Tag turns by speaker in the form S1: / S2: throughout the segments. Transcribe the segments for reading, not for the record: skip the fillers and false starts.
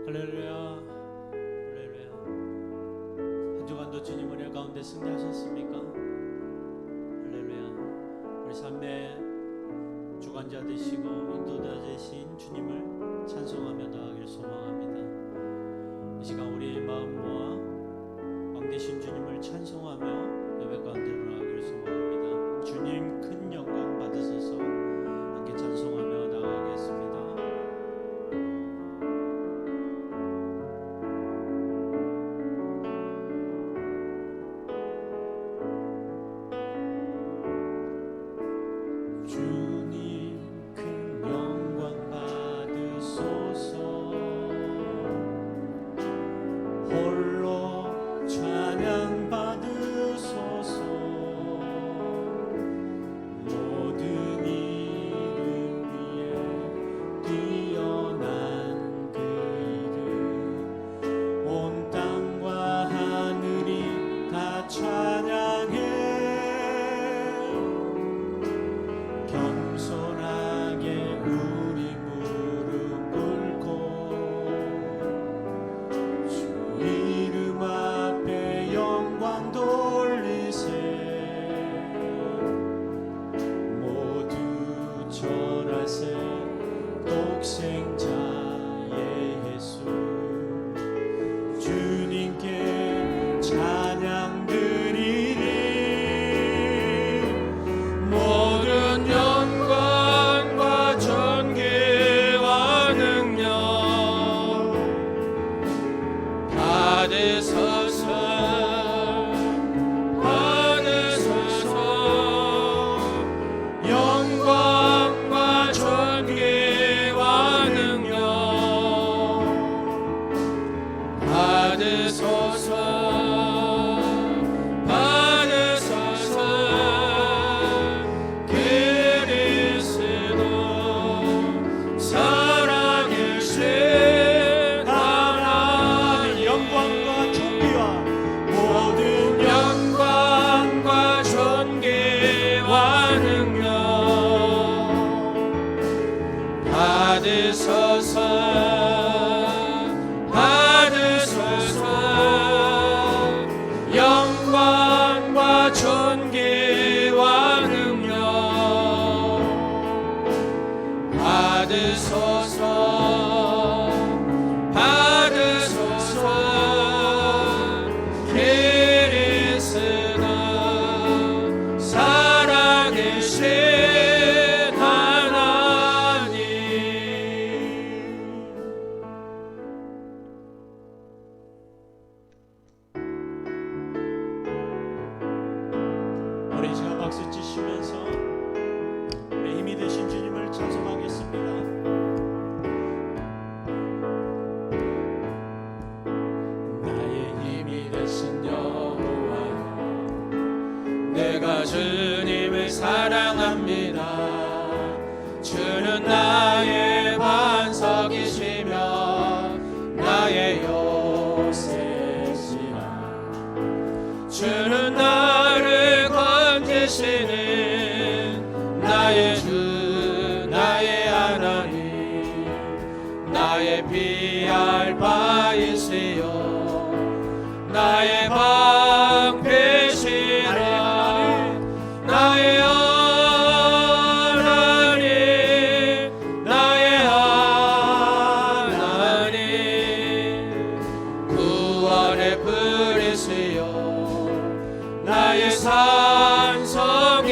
S1: 할렐루야, 할렐루야. 한 주간도 주님 은혜 가운데 승리하셨습니까? 할렐루야. 우리 삶의 주관자 되시고 인도자 되신 주님을 찬송하며 나아가길 소망합니다. 이 시간 우리의 마음 모아 왕 되신 주님을 찬송하며 예배 가운데 나아가길 소망합니다. 주님 큰 영광 받으소서. 함께 찬송하며 나아가겠습니다. 우리 시간 박수 치시면서 우리 힘이 되신 주님을 찬송하겠습니다. 나의 힘이 되신 여호와여, 내가 주님을 사랑합니다. 주는 나의 반석이시며 나의 요새시라. 주는 나를 건지시는 나의 주, 나의 하나님, 나의 피할 바이시여, 나의 방패시라. 나의 하나님, 나의 하나님, 구원의 불이시여, 나의 산성이라.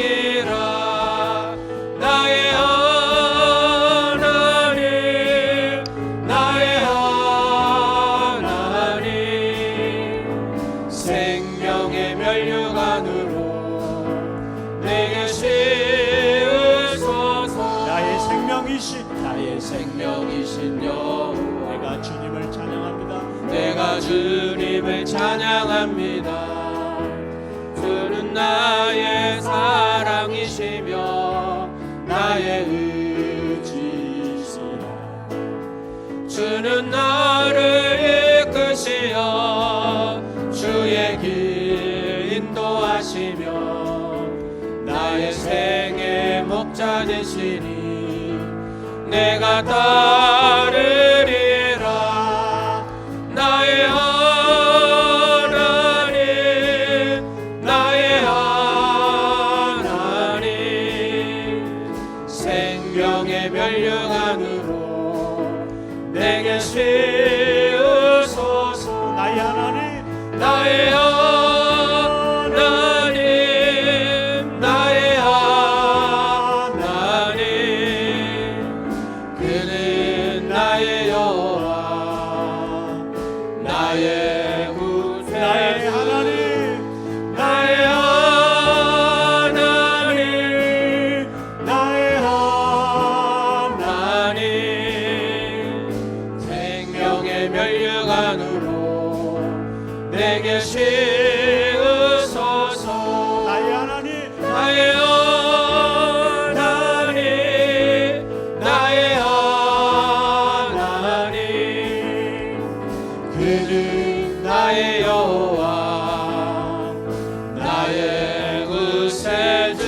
S1: 나의 하나님, 나의 하나님, 생명의 면류관으로 내게 씌우소서. 나의 생명이신 여호와, 내가 주님을 찬양합니다. 내가 주님을 찬양합니다. 주는 나의 사랑이시며 나의 의지시라. 주는 나를 이끄시어 주의 길 인도하시며 나의 생의 목자 되시니 내가 따르리라.
S2: 나의 멸류관으로 내게 씌우소서.
S1: 나의 하나님,
S2: 나의 하나님, 나의 하나님, 그는 나의 여호와, 나의 구세주.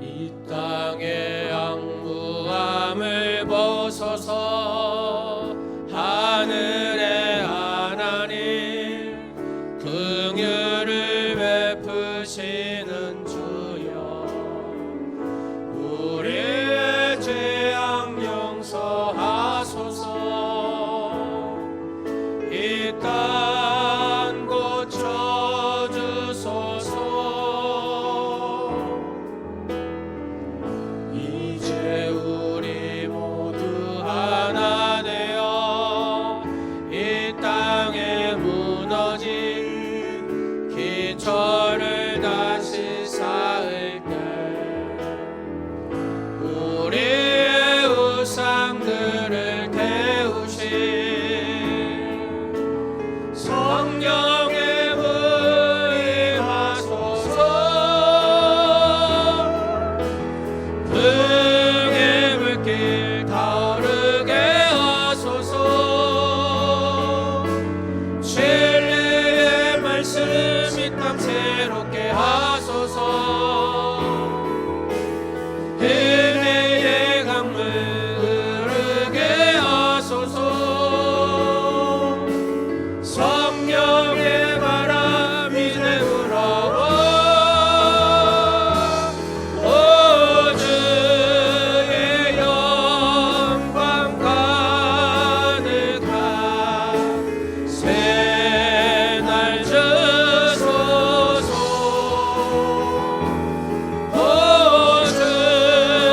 S2: 이 땅의 양무함을 벗어서 하늘의 하나님 긍휼을 베푸시는 주여, 우리의 죄악 용서하소서. 이 땅 고쳐주소서. 이제 우리 모두 하나 되어 이 땅에 무너진 기초를 다시 쌓을 때 우리의 우상들을 태우신 성령의 무임하소서. 등의 물길 타오르게 하소서. 진리의 말씀 이 땅 새롭게 하소서. 은혜의 강물 흐르게 하소서. 성령의 바람 이제 불어와 주의 영광 가득한 새날 주소서. 주의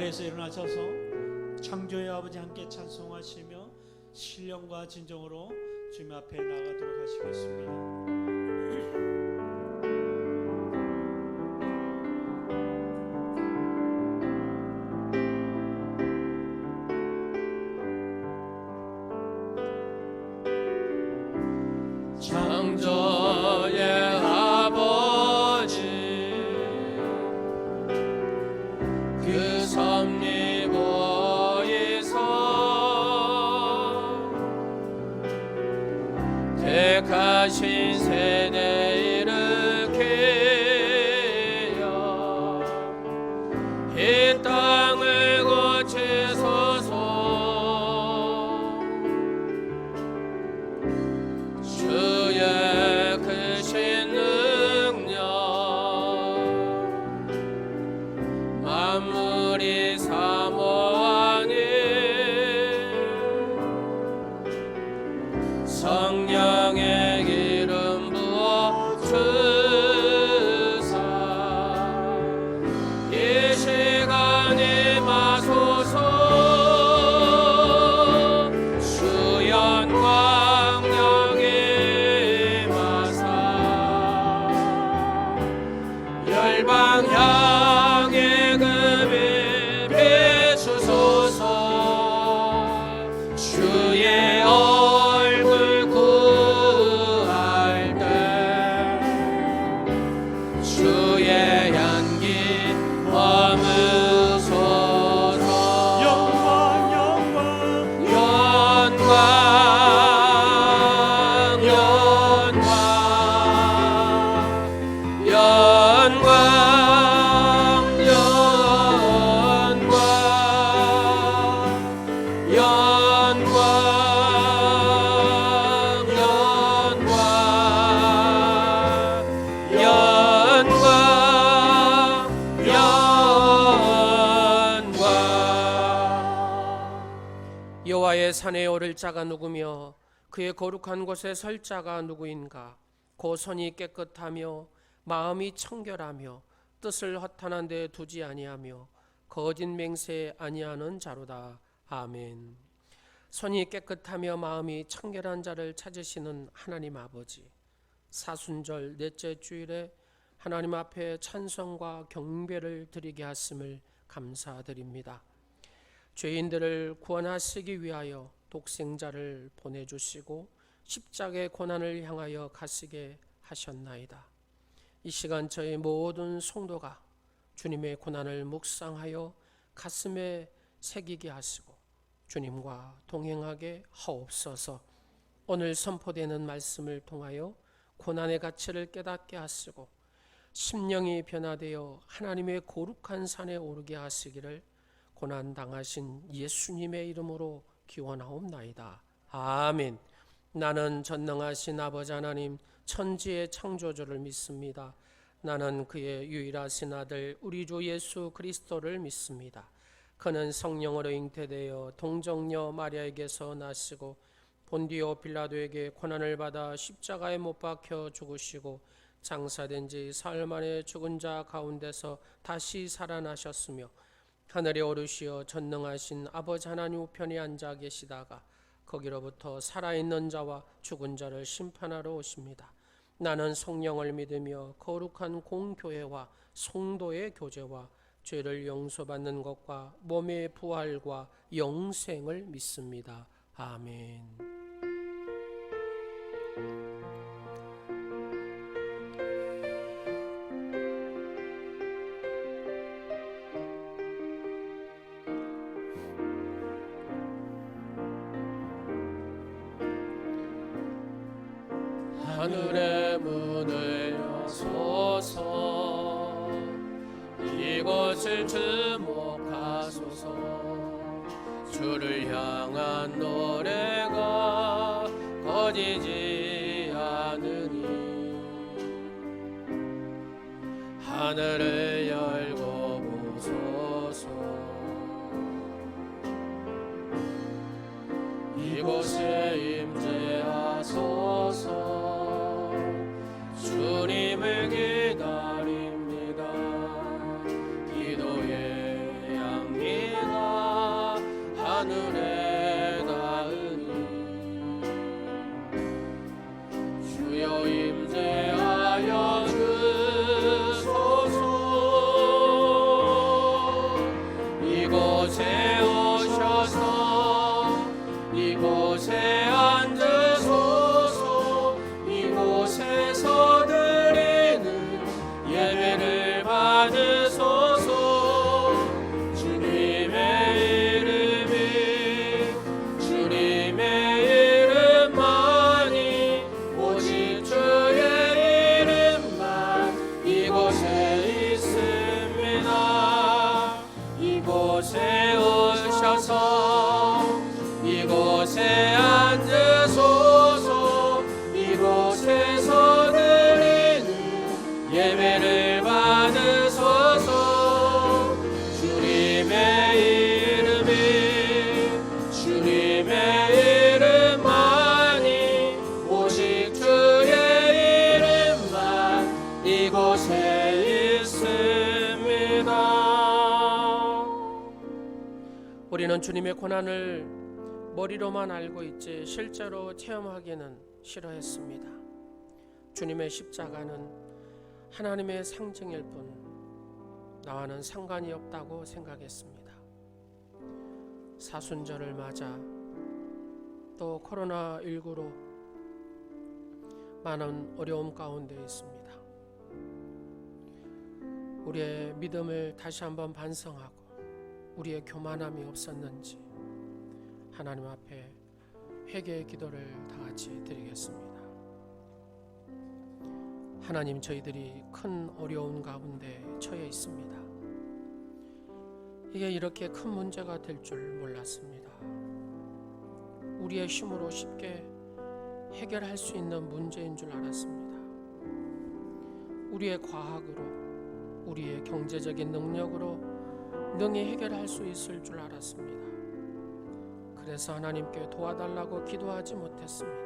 S1: 자리에서 일어나셔서 창조의 아버지 함께 찬송하시며 신령과 진정으로 주님 앞에 나가도록 하시겠습니다.
S2: 창조의 아버지 그 섭리 보이사 택하신 세대 일으키어 이 땅을 고치소서. 주의 크신 능력 만물이 사모하니 성령의 기름 부어 주사 이 시간에 마소서. 주연과 열방 향해 금을 비추소서. 주의 얼굴 구할 때 주의 향기 머무소서. 영광 영광 여호와의 산에 오를 자가 누구며 그의 거룩한 곳에 설 자가 누구인가. 곧 손이 깨끗하며 마음이 청결하며 뜻을 허탄한 데 두지 아니하며 거짓 맹세 아니하는 자로다. 아멘. 손이 깨끗하며 마음이 청결한 자를 찾으시는 하나님 아버지, 사순절 넷째 주일에 하나님 앞에 찬송과 경배를 드리게 하심을 감사드립니다. 죄인들을 구원하시기 위하여 독생자를 보내주시고 십자가의 고난을 향하여 가시게 하셨나이다. 이 시간 저희 모든 성도가 주님의 고난을 묵상하여 가슴에 새기게 하시고 주님과 동행하게 하옵소서. 오늘 선포되는 말씀을 통하여 고난의 가치를 깨닫게 하시고 심령이 변화되어 하나님의 거룩한 산에 오르게 하시기를 고난당하신 예수님의 이름으로 기원하옵나이다. 아멘. 나는 전능하신 아버지 하나님 천지의 창조주를 믿습니다. 나는 그의 유일하신 아들 우리 주 예수 그리스도를 믿습니다. 그는 성령으로 잉태되어 동정녀 마리아에게서 나시고 본디오 빌라도에게 고난을 받아 십자가에 못 박혀 죽으시고 장사된 지 사흘 만에 죽은 자 가운데서 다시 살아나셨으며 하늘에 오르시어 전능하신 아버지 하나님 우편에 앉아 계시다가 거기로부터 살아있는 자와 죽은 자를 심판하러 오십니다. 나는 성령을 믿으며 거룩한 공교회와 성도의 교제와 죄를 용서받는 것과 몸의 부활과 영생을 믿습니다. 아멘. 하늘의 문을 여소서. 이곳을 주목하소서. 주를 향한 노래가 꺼지지 않으니 하늘을 열고 보소서. 이곳에 임재하소서. 주님을 기다립니다. 기도의 향기 우리는 주님의 고난을 머리로만 알고 있지 실제로 체험하기는 싫어했습니다. 주님의 십자가는 하나님의 상징일 뿐 나와는 상관이 없다고 생각했습니다. 사순절을 맞아 또 코로나19로 많은 어려움 가운데 있습니다. 우리의 믿음을 다시 한번 반성하고 우리의 교만함이 없었는지 하나님 앞에 회개의 기도를 다 같이 드리겠습니다. 하나님, 저희들이 큰 어려움 가운데 처해 있습니다. 이게 이렇게 큰 문제가 될 줄 몰랐습니다. 우리의 힘으로 쉽게 해결할 수 있는 문제인 줄 알았습니다. 우리의 과학으로, 우리의 경제적인 능력으로 능히 해결할 수 있을 줄 알았습니다. 그래서 하나님께 도와달라고 기도하지 못했습니다.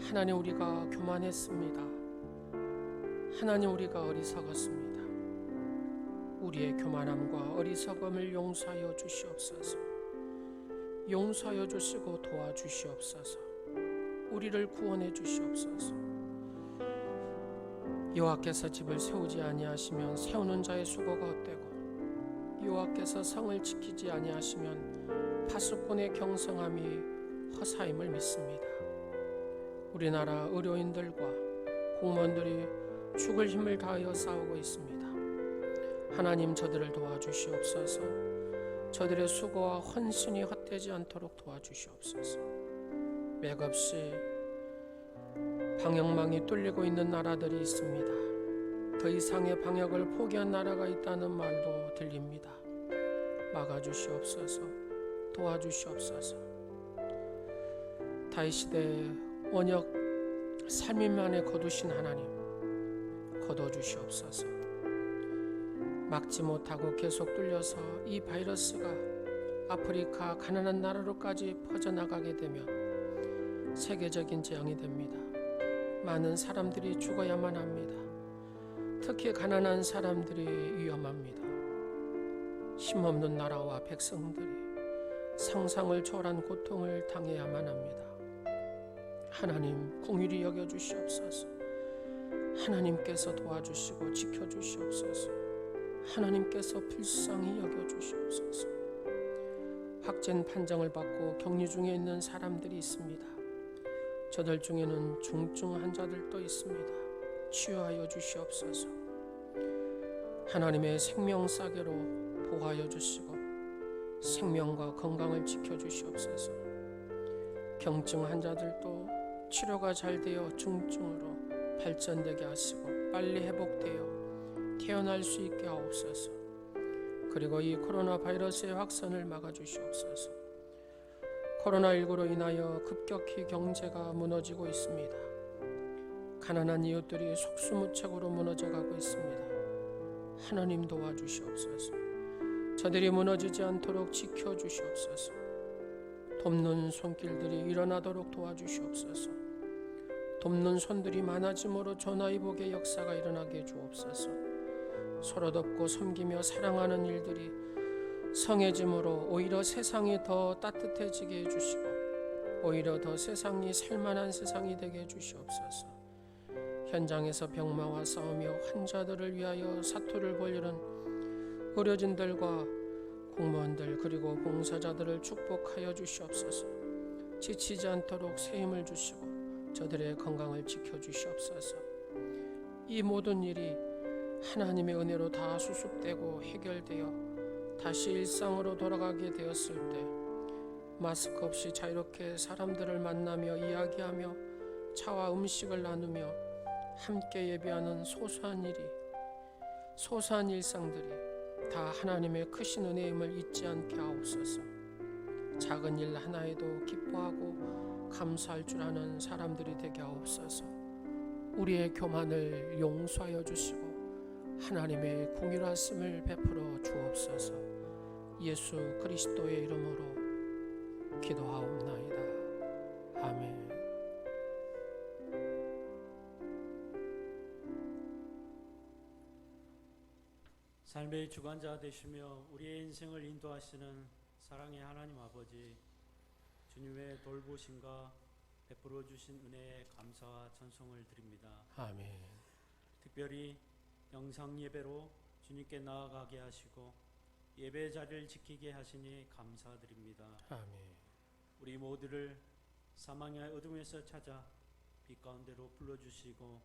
S2: 하나님, 우리가 교만했습니다. 하나님, 우리가 어리석었습니다. 우리의 교만함과 어리석음을 용서하여 주시옵소서. 용서하여 주시고 도와주시옵소서. 우리를 구원해 주시옵소서. 여호와께서 집을 세우지 아니하시면 세우는 자의 수고가 헛되고 여호와께서 성을 지키지 아니하시면 파수꾼의 경성함이 허사임을 믿습니다. 우리나라 의료인들과 공무원들이 죽을 힘을 다하여 싸우고 있습니다. 하나님, 저들을 도와주시옵소서. 저들의 수고와 헌신이 헛되지 않도록 도와주시옵소서. 맥없이 방역망이 뚫리고 있는 나라들이 있습니다. 더 이상의 방역을 포기한 나라가 있다는 말도 들립니다. 막아주시옵소서. 도와주시옵소서. 다윗시대 원역 3일 만에 거두신 하나님, 거둬주시옵소서. 막지 못하고 계속 뚫려서 이 바이러스가 아프리카 가난한 나라로까지 퍼져나가게 되면 세계적인 재앙이 됩니다. 많은 사람들이 죽어야만 합니다. 특히 가난한 사람들이 위험합니다. 힘없는 나라와 백성들이 상상을 초월한 고통을 당해야만 합니다. 하나님, 긍휼히 여겨주시옵소서. 하나님께서 도와주시고 지켜주시옵소서. 하나님께서 불쌍히 여겨주시옵소서. 확진 판정을 받고 격리 중에 있는 사람들이 있습니다. 저들 중에는 중증 환자들도 있습니다. 치유하여 주시옵소서. 하나님의 생명사계로 보호하여 주시고 생명과 건강을 지켜주시옵소서. 경증 환자들도 치료가 잘 되어 중증으로 발전되게 하시고 빨리 회복되어 태어날 수 있게 하옵소서. 그리고 이 코로나 바이러스의 확산을 막아주시옵소서. 코로나19로 인하여 급격히 경제가 무너지고 있습니다. 가난한 이웃들이 속수무책으로 무너져가고 있습니다. 하나님, 도와주시옵소서. 저들이 무너지지 않도록 지켜주시옵소서. 돕는 손길들이 일어나도록 도와주시옵소서. 돕는 손들이 많아짐으로 전화위복의 역사가 일어나게 주옵소서. 서로 돕고 섬기며 사랑하는 일들이 성해짐으로 오히려 세상이 더 따뜻해지게 해주시고 오히려 더 세상이 살만한 세상이 되게 해주시옵소서. 현장에서 병마와 싸우며 환자들을 위하여 사투를 벌이는 의료진들과 공무원들 그리고 봉사자들을 축복하여 주시옵소서. 지치지 않도록 새 힘을 주시고 저들의 건강을 지켜주시옵소서. 이 모든 일이 하나님의 은혜로 다 수습되고 해결되어 다시 일상으로 돌아가게 되었을 때 마스크 없이 자유롭게 사람들을 만나며 이야기하며 차와 음식을 나누며 함께 예배하는 소소한 일상들이 다 하나님의 크신 은혜임을 잊지 않게 하옵소서. 작은 일 하나에도 기뻐하고 감사할 줄 아는 사람들이 되게 하옵소서. 우리의 교만을 용서하여 주시고 하나님의 긍휼하심을 베풀어 주옵소서. 예수 그리스도의 이름으로 기도하옵나이다. 아멘.
S1: 삶의 주관자 되시며 우리의 인생을 인도하시는 사랑의 하나님 아버지, 주님의 돌보심과 베풀어 주신 은혜에 감사와 찬송을 드립니다.
S2: 아멘.
S1: 특별히 영상 예배로 주님께 나아가게 하시고 예배 자리를 지키게 하시니 감사드립니다.
S2: 아멘.
S1: 우리 모두를 사망의 어둠에서 찾아 빛 가운데로 불러주시고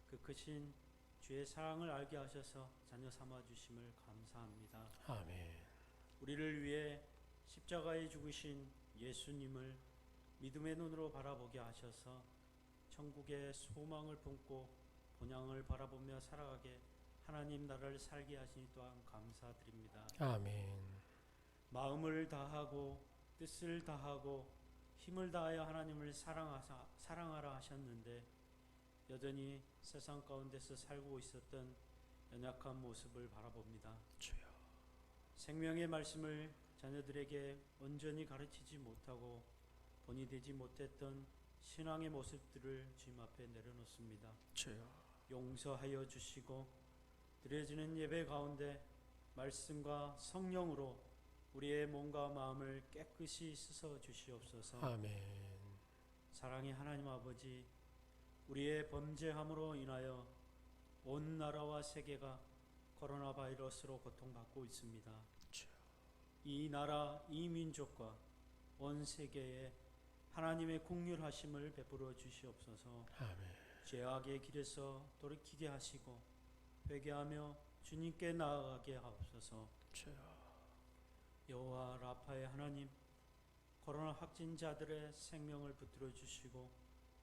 S1: 그 크신 주의 사랑을 알게 하셔서 자녀 삼아 주심을 감사합니다.
S2: 아멘.
S1: 우리를 위해 십자가에 죽으신 예수님을 믿음의 눈으로 바라보게 하셔서 천국의 소망을 품고 본향을 바라보며 살아가게 하나님 나라를 살게 하시니 또한 감사드립니다.
S2: 아멘.
S1: 마음을 다하고 뜻을 다하고 힘을 다하여 하나님을 사랑하라 하셨는데 여전히 세상 가운데서 살고 있었던 연약한 모습을 바라봅니다.
S2: 주여.
S1: 생명의 말씀을 자녀들에게 온전히 가르치지 못하고 본이 되지 못했던 신앙의 모습들을 주님 앞에 내려놓습니다.
S2: 주여.
S1: 용서하여 주시고 드려지는 예배 가운데 말씀과 성령으로 우리의 몸과 마음을 깨끗이 씻어 주시옵소서.
S2: 아멘.
S1: 사랑의 하나님 아버지, 우리의 범죄함으로 인하여 온 나라와 세계가 코로나 바이러스로 고통받고 있습니다.
S2: 주여.
S1: 이 나라, 이 민족과 온 세계에 하나님의 긍휼하심을 베풀어 주시옵소서.
S2: 아멘.
S1: 죄악의 길에서 돌이키게 하시고 회개하며 주님께 나아가게 하옵소서.
S2: 주여.
S1: 여호와 라파의 하나님, 코로나 확진자들의 생명을 붙들어 주시고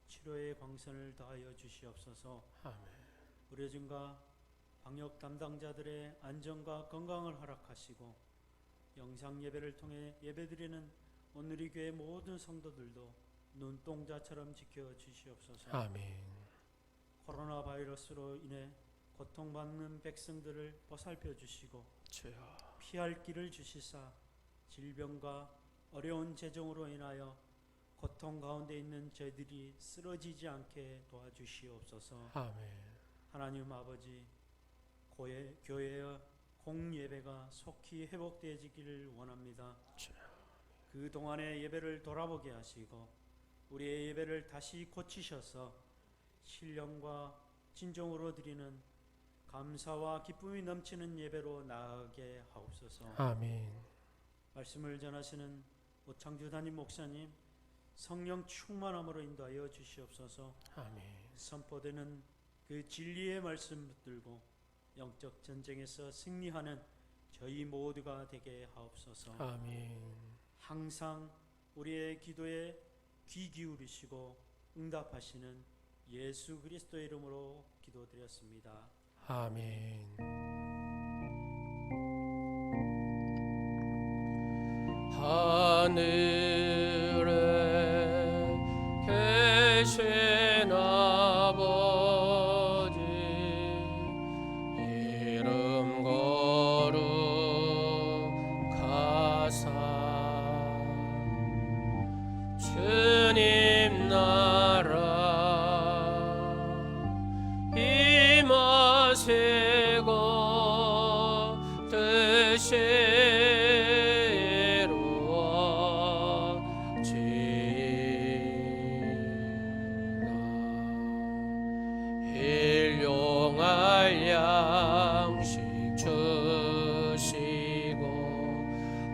S1: 치료의 광선을 다하여 주시옵소서.
S2: 아멘.
S1: 의료진과 방역 담당자들의 안전과 건강을 허락하시고 영상 예배를 통해 예배드리는 오늘의 교회 모든 성도들도 눈동자처럼 지켜 주시옵소서.
S2: 아멘.
S1: 코로나 바이러스로 인해 고통받는 백성들을 보살펴 주시고
S2: 주여.
S1: 피할 길을 주시사 질병과 어려운 재정으로 인하여 고통 가운데 있는 저희들이 쓰러지지 않게 도와주시옵소서.
S2: 아멘.
S1: 하나님 아버지, 교회의 공예배가 속히 회복되어지기를 원합니다.
S2: 주여.
S1: 그 동안의 예배를 돌아보게 하시고 우리의 예배를 다시 고치셔서 신령과 진정으로 드리는 감사와 기쁨이 넘치는 예배로 나아가게 하옵소서.
S2: 아멘.
S1: 말씀을 전하시는 오창주 담임 목사님, 성령 충만함으로 인도하여 주시옵소서.
S2: 아멘.
S1: 선포되는 그 진리의 말씀 붙들고 영적 전쟁에서 승리하는 저희 모두가 되게 하옵소서.
S2: 아멘.
S1: 항상 우리의 기도에 귀 기울이시고 응답하시는 예수 그리스도의 이름으로 기도드렸습니다.
S2: 아멘. 하늘에 계신 아버지, 이름 거룩하사 주님 나라 임하시고 뜻이 이루어지이다. 일용할 양식 주시고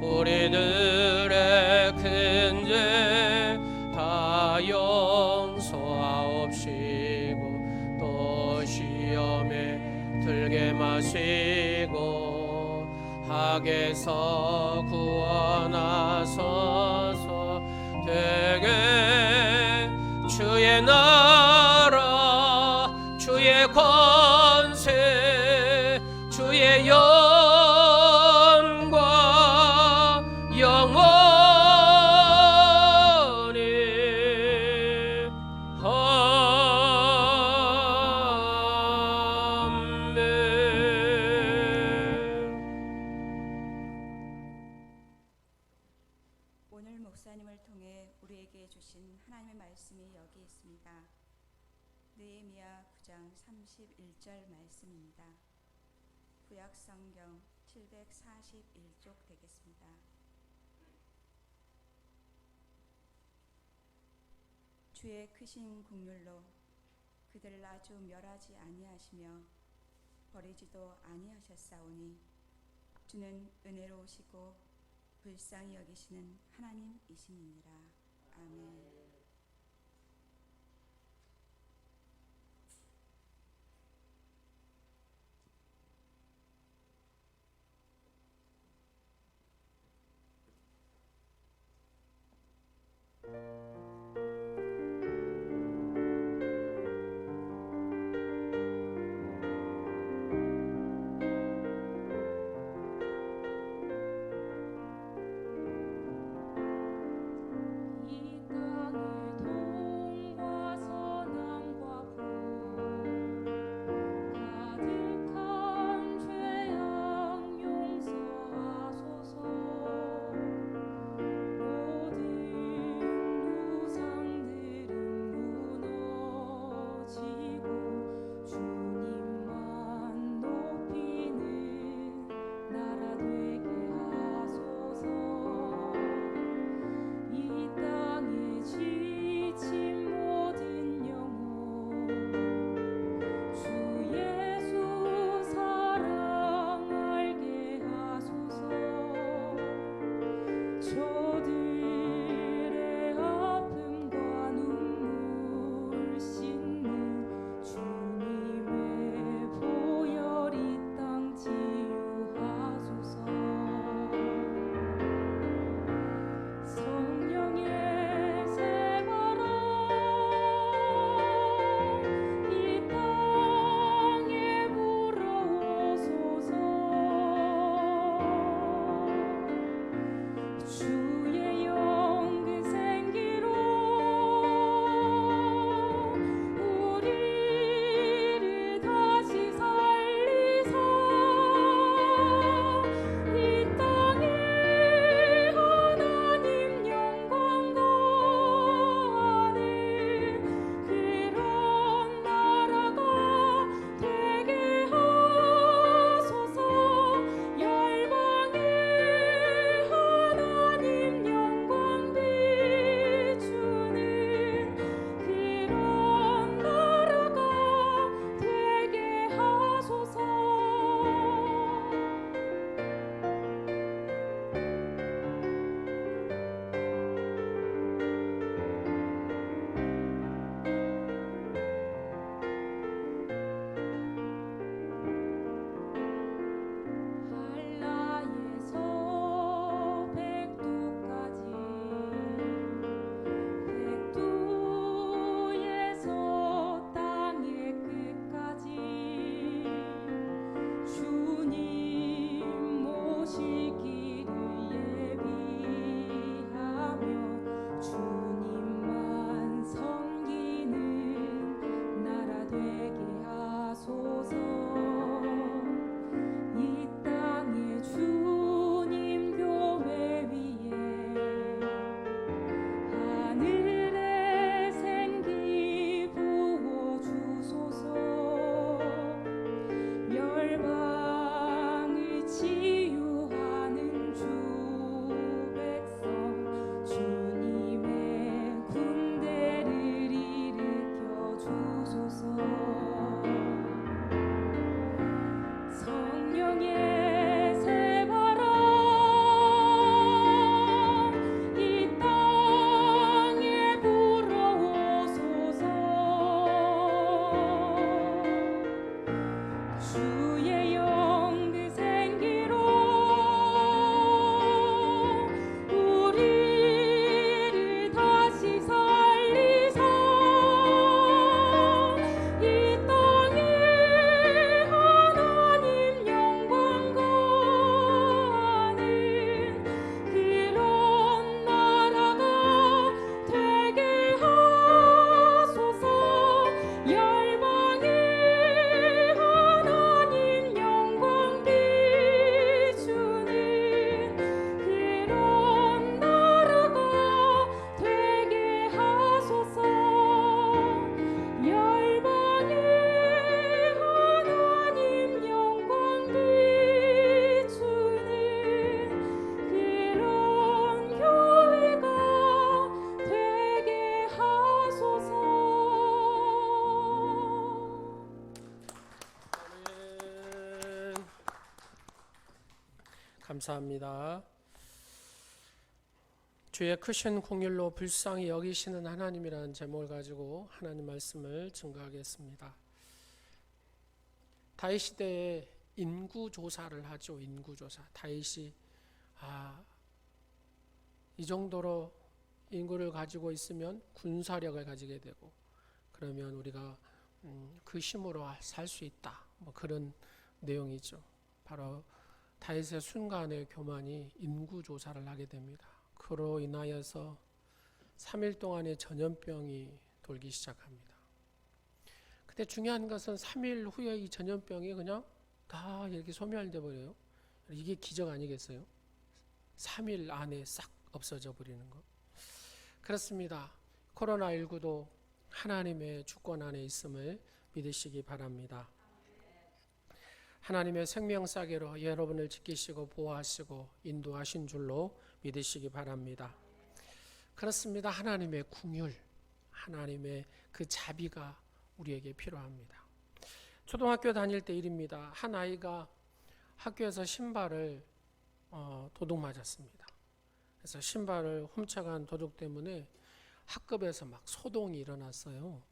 S2: 우리들의 큰 죄 다 용서하옵시고 또 시험에 들게 마시고 악에서 구원하소서. 되게 주의 나라 주의 권세 주의 영광 영원히
S3: 오늘 목사님을 통해 우리에게 주신 하나님의 말씀이 여기 있습니다. 느헤미야 9장 31절 말씀입니다. 구약 성경 741쪽 되겠습니다. 주의 크신 국률로 그들을 아주 멸하지 아니하시며 버리지도 아니하셨사오니 주는 은혜로우시고 불쌍히 여기시는 하나님이심이니라. 아멘.
S4: 이 땅
S2: 감사합니다. 주의 크신 긍휼로 불쌍히 여기시는 하나님이라는 제목을 가지고 하나님 말씀을 증거하겠습니다. 다윗 시대에 인구 조사를 하죠. 인구 조사. 다윗이 이 정도로 인구를 가지고 있으면 군사력을 가지게 되고 그러면 우리가 그 힘으로 살 수 있다. 뭐 그런 내용이죠. 바로 다윗의 순간의 교만이 인구 조사를 하게 됩니다. 그로 인하여서 3일 동안의 전염병이 돌기 시작합니다. 근데 중요한 것은 3일 후에 이 전염병이 그냥 다 이렇게 소멸돼 버려요. 이게 기적 아니겠어요? 3일 안에 싹 없어져 버리는 것. 그렇습니다. 코로나19도 하나님의 주권 안에 있음을 믿으시기 바랍니다. 하나님의 생명사계로 여러분을 지키시고 보호하시고 인도하신 줄로 믿으시기 바랍니다. 그렇습니다. 하나님의 긍휼, 하나님의 그 자비가 우리에게 필요합니다. 초등학교 다닐 때 일입니다. 한 아이가 학교에서 신발을 도둑 맞았습니다. 그래서 신발을 훔쳐간 도둑 때문에 학급에서 막 소동이 일어났어요.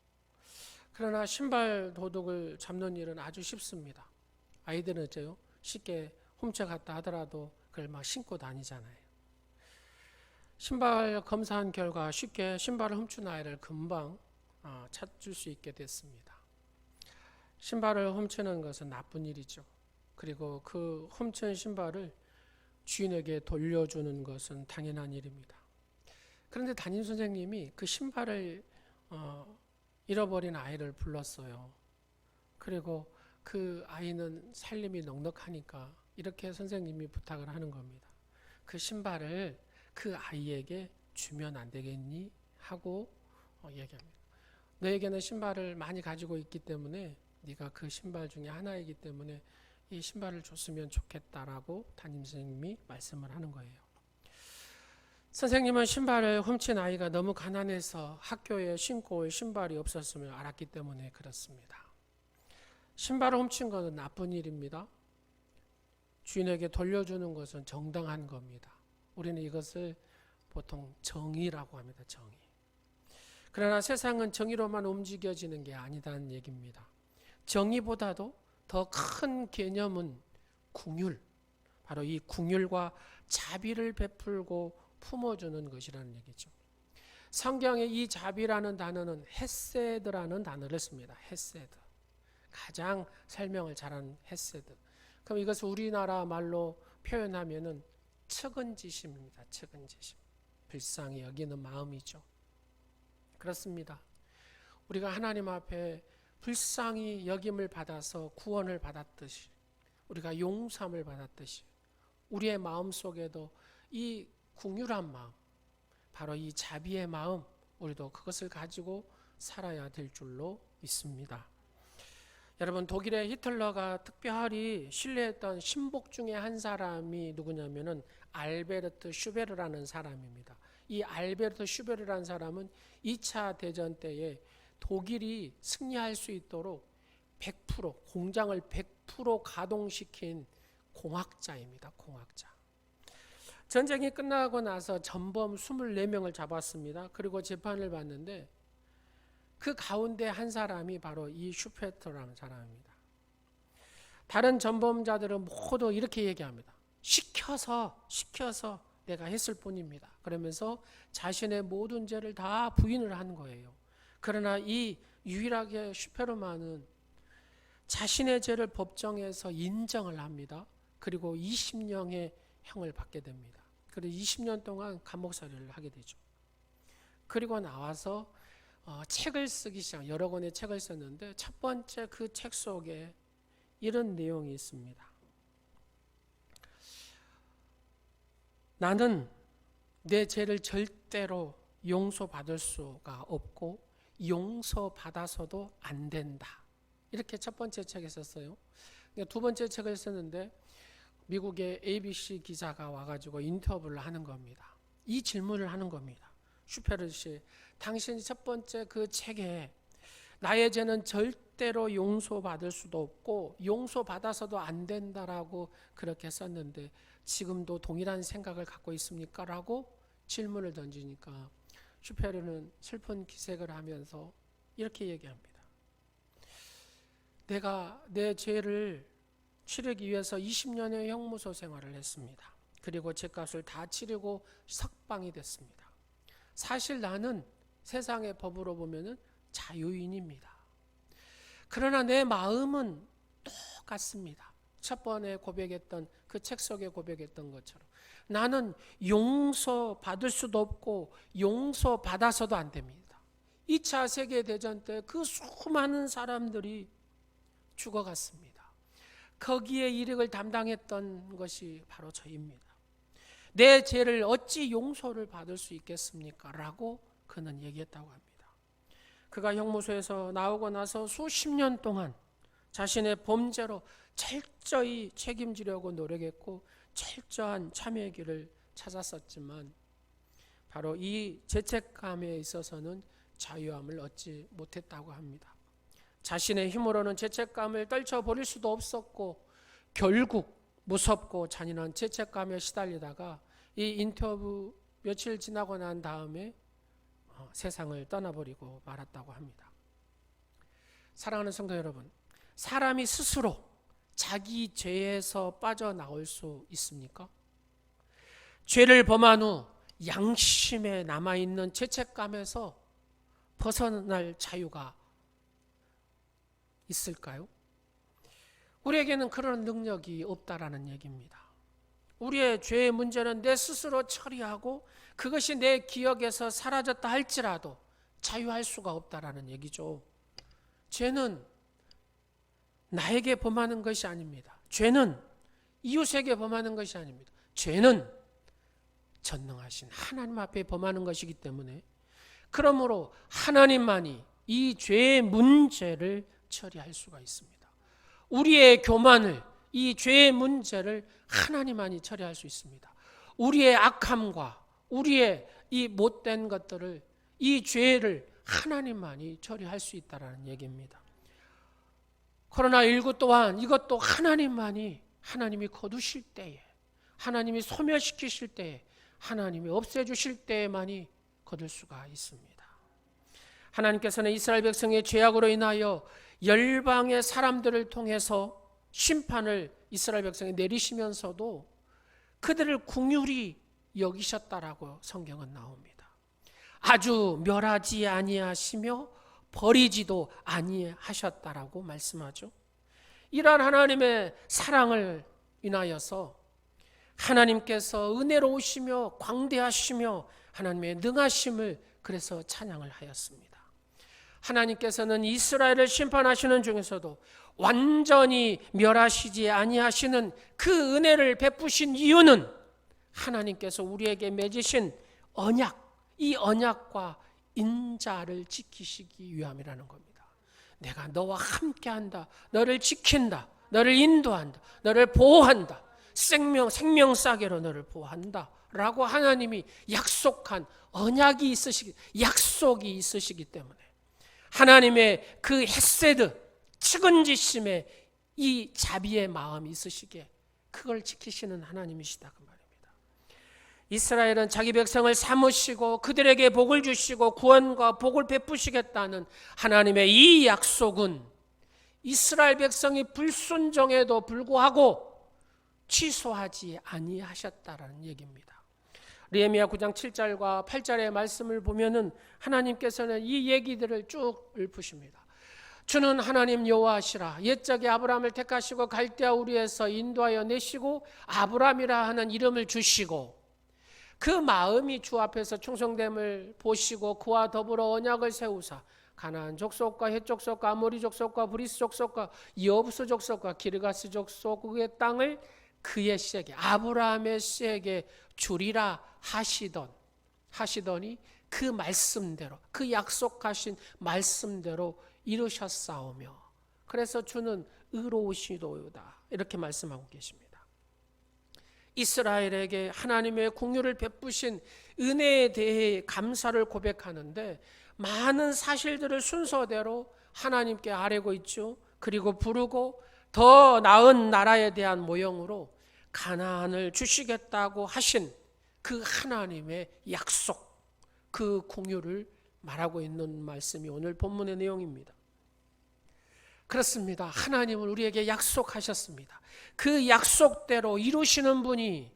S2: 그러나 신발 도둑을 잡는 일은 아주 쉽습니다. 아이들은 어째요? 쉽게 훔쳐갔다 하더라도 그걸 막 신고 다니잖아요. 신발 검사한 결과 쉽게 신발을 훔친 아이를 금방 찾을 수 있게 됐습니다. 신발을 훔치는 것은 나쁜 일이죠. 그리고 그 훔친 신발을 주인에게 돌려주는 것은 당연한 일입니다. 그런데 담임 선생님이 그 신발을 잃어버린 아이를 불렀어요. 그리고 그 아이는 살림이 넉넉하니까 이렇게 선생님이 부탁을 하는 겁니다. 그 신발을 그 아이에게 주면 안 되겠니? 하고 얘기합니다. 너에게는 신발을 많이 가지고 있기 때문에 네가 그 신발 중에 하나이기 때문에 이 신발을 줬으면 좋겠다라고 담임 선생님이 말씀을 하는 거예요. 선생님은 신발을 훔친 아이가 너무 가난해서 학교에 신고 올 신발이 없었음을 알았기 때문에 그렇습니다. 신발을 훔친 것은 나쁜 일입니다. 주인에게 돌려주는 것은 정당한 겁니다. 우리는 이것을 보통 정의라고 합니다. 정의. 그러나 세상은 정의로만 움직여지는 게 아니다는 얘기입니다. 정의보다도 더 큰 개념은 긍휼, 바로 이 긍휼과 자비를 베풀고 품어주는 것이라는 얘기죠. 성경에 이 자비라는 단어는 헤세드라는 단어를 씁니다. 헤세드. 가장 설명을 잘하는 헤세드. 그럼 이것을 우리나라 말로 표현하면은 측은지심입니다. 측은지심. 불쌍히 여기는 마음이죠. 그렇습니다. 우리가 하나님 앞에 불쌍히 여김을 받아서 구원을 받았듯이 우리가 용서함을 받았듯이 우리의 마음속에도 이 긍휼한 마음, 바로 이 자비의 마음, 우리도 그것을 가지고 살아야 될 줄로 믿습니다. 여러분, 독일의 히틀러가 특별히 신뢰했던 신복 중에 한 사람이 누구냐면은 알베르트 슈베르라는 사람입니다. 이 알베르트 슈베르라는 사람은 2차 대전 때에 독일이 승리할 수 있도록 100% 공장을 100% 가동시킨 공학자입니다. 공학자. 전쟁이 끝나고 나서 전범 24명을 잡았습니다. 그리고 재판을 받는데 그 가운데 한 사람이 바로 이 슈페터라는 사람입니다. 다른 전범자들은 모두 이렇게 얘기합니다. 시켜서 내가 했을 뿐입니다. 그러면서 자신의 모든 죄를 다 부인을 하는 거예요. 그러나 이 유일하게 슈페르만은 자신의 죄를 법정에서 인정을 합니다. 그리고 20년의 형을 받게 됩니다. 그리고 20년 동안 감옥살이를 하게 되죠. 그리고 나와서 책을 쓰기 시작, 여러 권의 책을 썼는데 첫 번째 그 책 속에 이런 내용이 있습니다. 나는 내 죄를 절대로 용서받을 수가 없고 용서받아서도 안 된다. 이렇게 첫 번째 책에 썼어요. 두 번째 책을 썼는데 미국의 ABC 기자가 와가지고 인터뷰를 하는 겁니다. 이 질문을 하는 겁니다. 슈페르 씨, 당신이 첫 번째 그 책에 나의 죄는 절대로 용서받을 수도 없고 용서받아서도 안 된다라고 그렇게 썼는데 지금도 동일한 생각을 갖고 있습니까? 라고 질문을 던지니까 슈페르는 슬픈 기색을 하면서 이렇게 얘기합니다. 내가 내 죄를 치르기 위해서 20년의 형무소 생활을 했습니다. 그리고 죄값을 다 치르고 석방이 됐습니다. 사실 나는 세상의 법으로 보면 자유인입니다. 그러나 내 마음은 똑같습니다. 첫 번에 고백했던 그 책 속에 고백했던 것처럼 나는 용서받을 수도 없고 용서받아서도 안 됩니다. 2차 세계대전 때 그 수많은 사람들이 죽어갔습니다. 거기에 이력을 담당했던 것이 바로 저입니다. 내 죄를 어찌 용서를 받을 수 있겠습니까? 라고 그는 얘기했다고 합니다. 그가 형무소에서 나오고 나서 수십 년 동안 자신의 범죄로 철저히 책임지려고 노력했고 철저한 참회의 길을 찾았었지만 바로 이 죄책감에 있어서는 자유함을 얻지 못했다고 합니다. 자신의 힘으로는 죄책감을 떨쳐버릴 수도 없었고 결국 무섭고 잔인한 죄책감에 시달리다가 이 인터뷰 며칠 지나고 난 다음에 세상을 떠나버리고 말았다고 합니다. 사랑하는 성도 여러분, 사람이 스스로 자기 죄에서 빠져나올 수 있습니까? 죄를 범한 후 양심에 남아있는 죄책감에서 벗어날 자유가 있을까요? 우리에게는 그런 능력이 없다라는 얘기입니다. 우리의 죄의 문제는 내 스스로 처리하고 그것이 내 기억에서 사라졌다 할지라도 자유할 수가 없다라는 얘기죠. 죄는 나에게 범하는 것이 아닙니다. 죄는 이웃에게 범하는 것이 아닙니다. 죄는 전능하신 하나님 앞에 범하는 것이기 때문에 그러므로 하나님만이 이 죄의 문제를 처리할 수가 있습니다. 우리의 교만을, 이 죄의 문제를 하나님만이 처리할 수 있습니다. 우리의 악함과 우리의 이 못된 것들을, 이 죄를 하나님만이 처리할 수 있다는 얘기입니다. 코로나19 또한 이것도 하나님이 거두실 때에, 하나님이 소멸시키실 때에, 하나님이 없애주실 때에만이 거둘 수가 있습니다. 하나님께서는 이스라엘 백성의 죄악으로 인하여 열방의 사람들을 통해서 심판을 이스라엘 백성에 내리시면서도 그들을 긍휼히 여기셨다라고 성경은 나옵니다. 아주 멸하지 아니하시며 버리지도 아니하셨다라고 말씀하죠. 이러한 하나님의 사랑을 인하여서 하나님께서 은혜로우시며 광대하시며 하나님의 능하심을 그래서 찬양을 하였습니다. 하나님께서는 이스라엘을 심판하시는 중에서도 완전히 멸하시지 아니하시는 그 은혜를 베푸신 이유는 하나님께서 우리에게 맺으신 언약, 이 언약과 인자를 지키시기 위함이라는 겁니다. 내가 너와 함께한다, 너를 지킨다, 너를 인도한다, 너를 보호한다, 생명 싸게로 너를 보호한다 라고 하나님이 약속한 언약이 약속이 있으시기 때문에 하나님의 그 헤세드, 측은지심에 이 자비의 마음이 있으시기에 그걸 지키시는 하나님이시다 그 말입니다. 이스라엘은 자기 백성을 삼으시고 그들에게 복을 주시고 구원과 복을 베푸시겠다는 하나님의 이 약속은 이스라엘 백성이 불순종에도 불구하고 취소하지 아니하셨다라는 얘기입니다. 느헤미야 9장 7절과 8절의 말씀을 보면은 하나님께서는 이 얘기들을 쭉 읊으십니다. 주는 하나님 여호와시라. 옛적에 아브라함을 택하시고 갈대아 우리에서 인도하여 내시고 아브라함이라 하는 이름을 주시고 그 마음이 주 앞에서 충성됨을 보시고 그와 더불어 언약을 세우사 가나안 족속과 헷 족속과 아모리 족속과 브리스 족속과 여부스 족속과 기르가스 족속의 땅을 그의 씨에게, 아브라함의 씨에게 주리라 하시더니 그 말씀대로, 그 약속하신 말씀대로 이루셨사오며 그래서 주는 의로우시도다 이렇게 말씀하고 계십니다. 이스라엘에게 하나님의 긍휼을 베푸신 은혜에 대해 감사를 고백하는데 많은 사실들을 순서대로 하나님께 아뢰고 있죠. 그리고 부르고 더 나은 나라에 대한 모형으로 가나안을 주시겠다고 하신 그 하나님의 약속, 그 공유를 말하고 있는 말씀이 오늘 본문의 내용입니다. 그렇습니다. 하나님은 우리에게 약속하셨습니다. 그 약속대로 이루시는 분이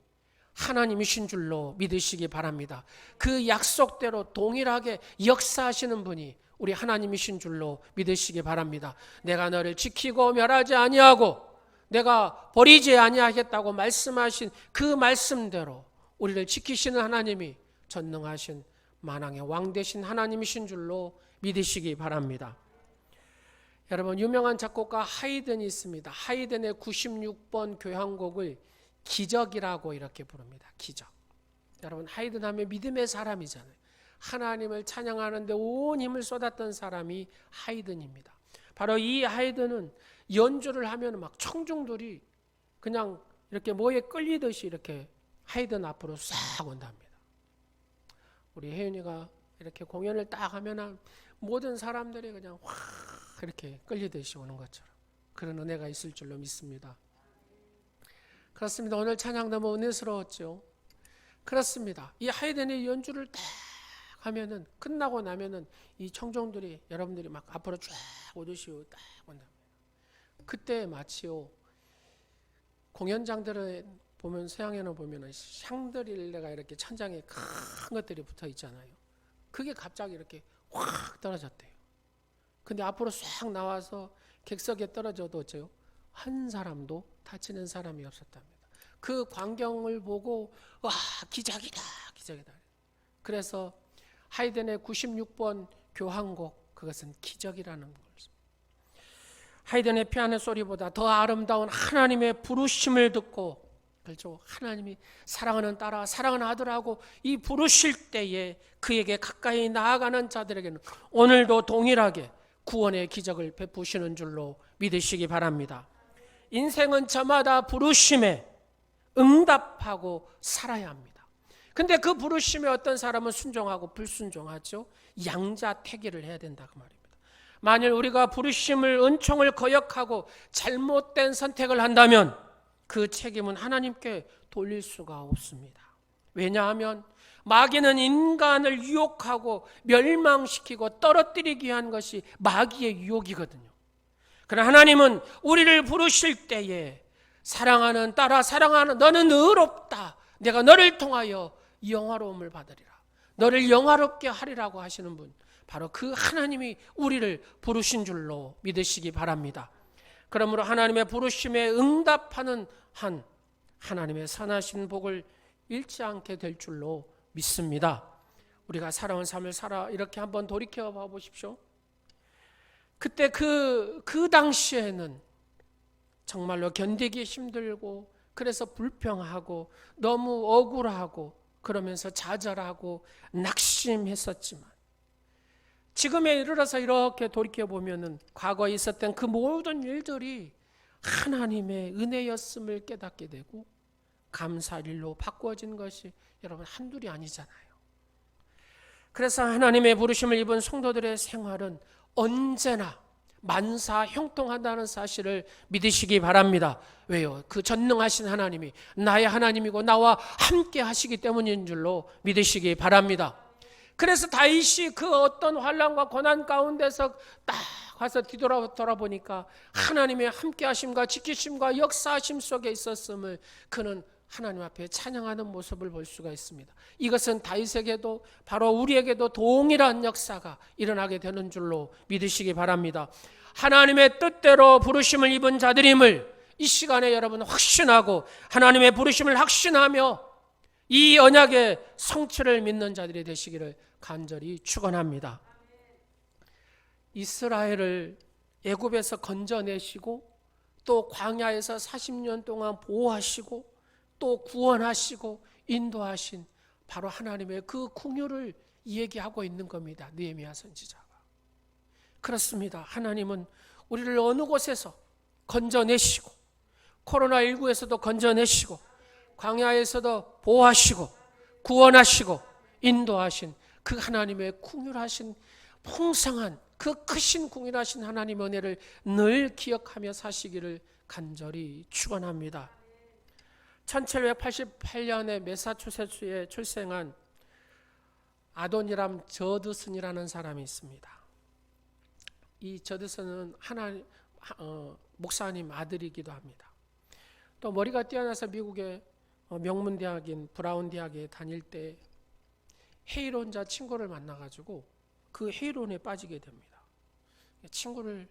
S2: 하나님이신 줄로 믿으시기 바랍니다. 그 약속대로 동일하게 역사하시는 분이 우리 하나님이신 줄로 믿으시기 바랍니다. 내가 너를 지키고 멸하지 아니하고 내가 버리지 아니하겠다고 말씀하신 그 말씀대로 우리를 지키시는 하나님이 전능하신 만왕의 왕 되신 하나님이신 줄로 믿으시기 바랍니다. 여러분, 유명한 작곡가 하이든이 있습니다. 하이든의 96번 교향곡을 기적이라고 이렇게 부릅니다. 기적. 여러분, 하이든 하면 믿음의 사람이잖아요. 하나님을 찬양하는데 온 힘을 쏟았던 사람이 하이든입니다. 바로 이 하이든은 연주를 하면 막 청중들이 그냥 이렇게 뭐에 끌리듯이 이렇게 하이든 앞으로 싹 온답니다. 우리 혜윤이가 이렇게 공연을 딱 하면 모든 사람들이 그냥 확 이렇게 끌리듯이 오는 것처럼 그런 은혜가 있을 줄로 믿습니다. 그렇습니다. 오늘 찬양 너무 은혜스러웠죠. 그렇습니다. 이 하이든의 연주를 딱 하면은 끝나고 나면은 이 청중들이 여러분들이 막 앞으로 쫙 오듯이 딱 온답니다. 그때 마치요 공연장들을 보면 서양에는 보면은 샹들릴레가 이렇게 천장에 큰 것들이 붙어 있잖아요. 그게 갑자기 이렇게 확 떨어졌대요. 근데 앞으로 싹 나와서 객석에 떨어져도 어째요? 한 사람도 다치는 사람이 없었답니다. 그 광경을 보고 와, 기적이다, 기적이다. 그래서 하이든의 96번 교향곡, 그것은 기적이라는 것입니다. 하이든의 피아노 소리보다 더 아름다운 하나님의 부르심을 듣고, 그렇죠, 하나님이 사랑하는 딸아, 사랑하는 아들하고 이 부르실 때에 그에게 가까이 나아가는 자들에게는 오늘도 동일하게 구원의 기적을 베푸시는 줄로 믿으시기 바랍니다. 인생은 저마다 부르심에 응답하고 살아야 합니다. 근데 그 부르심에 어떤 사람은 순종하고 불순종하죠. 양자택일을 해야 된다 그 말입니다. 만일 우리가 부르심을, 은총을 거역하고 잘못된 선택을 한다면 그 책임은 하나님께 돌릴 수가 없습니다. 왜냐하면 마귀는 인간을 유혹하고 멸망시키고 떨어뜨리기 위한 것이 마귀의 유혹이거든요. 그러나 하나님은 우리를 부르실 때에 사랑하는 딸아, 사랑하는 너는 의롭다, 내가 너를 통하여 영화로움을 받으리라, 너를 영화롭게 하리라고 하시는 분, 바로 그 하나님이 우리를 부르신 줄로 믿으시기 바랍니다. 그러므로 하나님의 부르심에 응답하는 한 하나님의 선하신 복을 잃지 않게 될 줄로 믿습니다. 우리가 살아온 삶을 이렇게 한번 돌이켜 봐 보십시오. 그때 그 당시에는 정말로 견디기 힘들고, 그래서 불평하고 너무 억울하고 그러면서 좌절하고 낙심했었지만, 지금에 이르러서 이렇게 돌이켜 보면은 과거에 있었던 그 모든 일들이 하나님의 은혜였음을 깨닫게 되고 감사할 일로 바꾸어진 것이 여러분 한둘이 아니잖아요. 그래서 하나님의 부르심을 입은 성도들의 생활은 언제나 만사 형통한다는 사실을 믿으시기 바랍니다. 왜요? 그 전능하신 하나님이 나의 하나님이고 나와 함께 하시기 때문인 줄로 믿으시기 바랍니다. 그래서 다윗이 그 어떤 환난과 고난 가운데서 딱 가서 뒤돌아보니까 하나님의 함께 하심과 지키심과 역사하심 속에 있었음을 그는 하나님 앞에 찬양하는 모습을 볼 수가 있습니다. 이것은 다윗에게도 바로 우리에게도 동일한 역사가 일어나게 되는 줄로 믿으시기 바랍니다. 하나님의 뜻대로 부르심을 입은 자들임을 이 시간에 여러분 확신하고 하나님의 부르심을 확신하며 이 언약의 성취를 믿는 자들이 되시기를 간절히 축원합니다. 이스라엘을 애굽에서 건져내시고 또 광야에서 40년 동안 보호하시고 또 구원하시고 인도하신 바로 하나님의 그 긍휼을 얘기하고 있는 겁니다. 느헤미야 선지자가. 그렇습니다. 하나님은 우리를 어느 곳에서 건져내시고 코로나19에서도 건져내시고 광야에서도 보호하시고 구원하시고 인도하신 그 하나님의 긍휼하신 풍성한 그 크신 궁일하신 하나님 은혜를 늘 기억하며 사시기를 간절히 축원합니다. 1788년에 매사추세츠에 출생한 아도니람 저드슨이라는 사람이 있습니다. 이 저드슨은 목사님 아들이기도 합니다. 또 머리가 뛰어나서 미국의 명문대학인 브라운 대학에 다닐 때 헤이론자 친구를 만나가지고 그 헤이론에 빠지게 됩니다. 친구를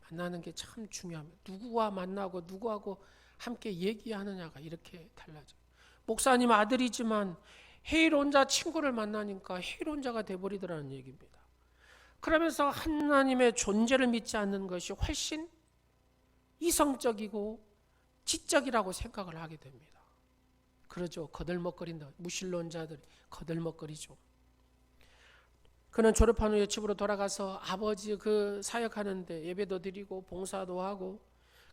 S2: 만나는 게 참 중요합니다. 누구와 만나고 누구하고 함께 얘기하느냐가 이렇게 달라져요. 목사님 아들이지만 헤이론자 친구를 만나니까 헤이론자가 돼버리더라는 얘기입니다. 그러면서 하나님의 존재를 믿지 않는 것이 훨씬 이성적이고 지적이라고 생각을 하게 됩니다. 그러죠. 거들먹거린다. 무신론자들이 거들먹거리죠. 그는 졸업한 후에 집으로 돌아가서 아버지 그 사역하는데 예배도 드리고 봉사도 하고,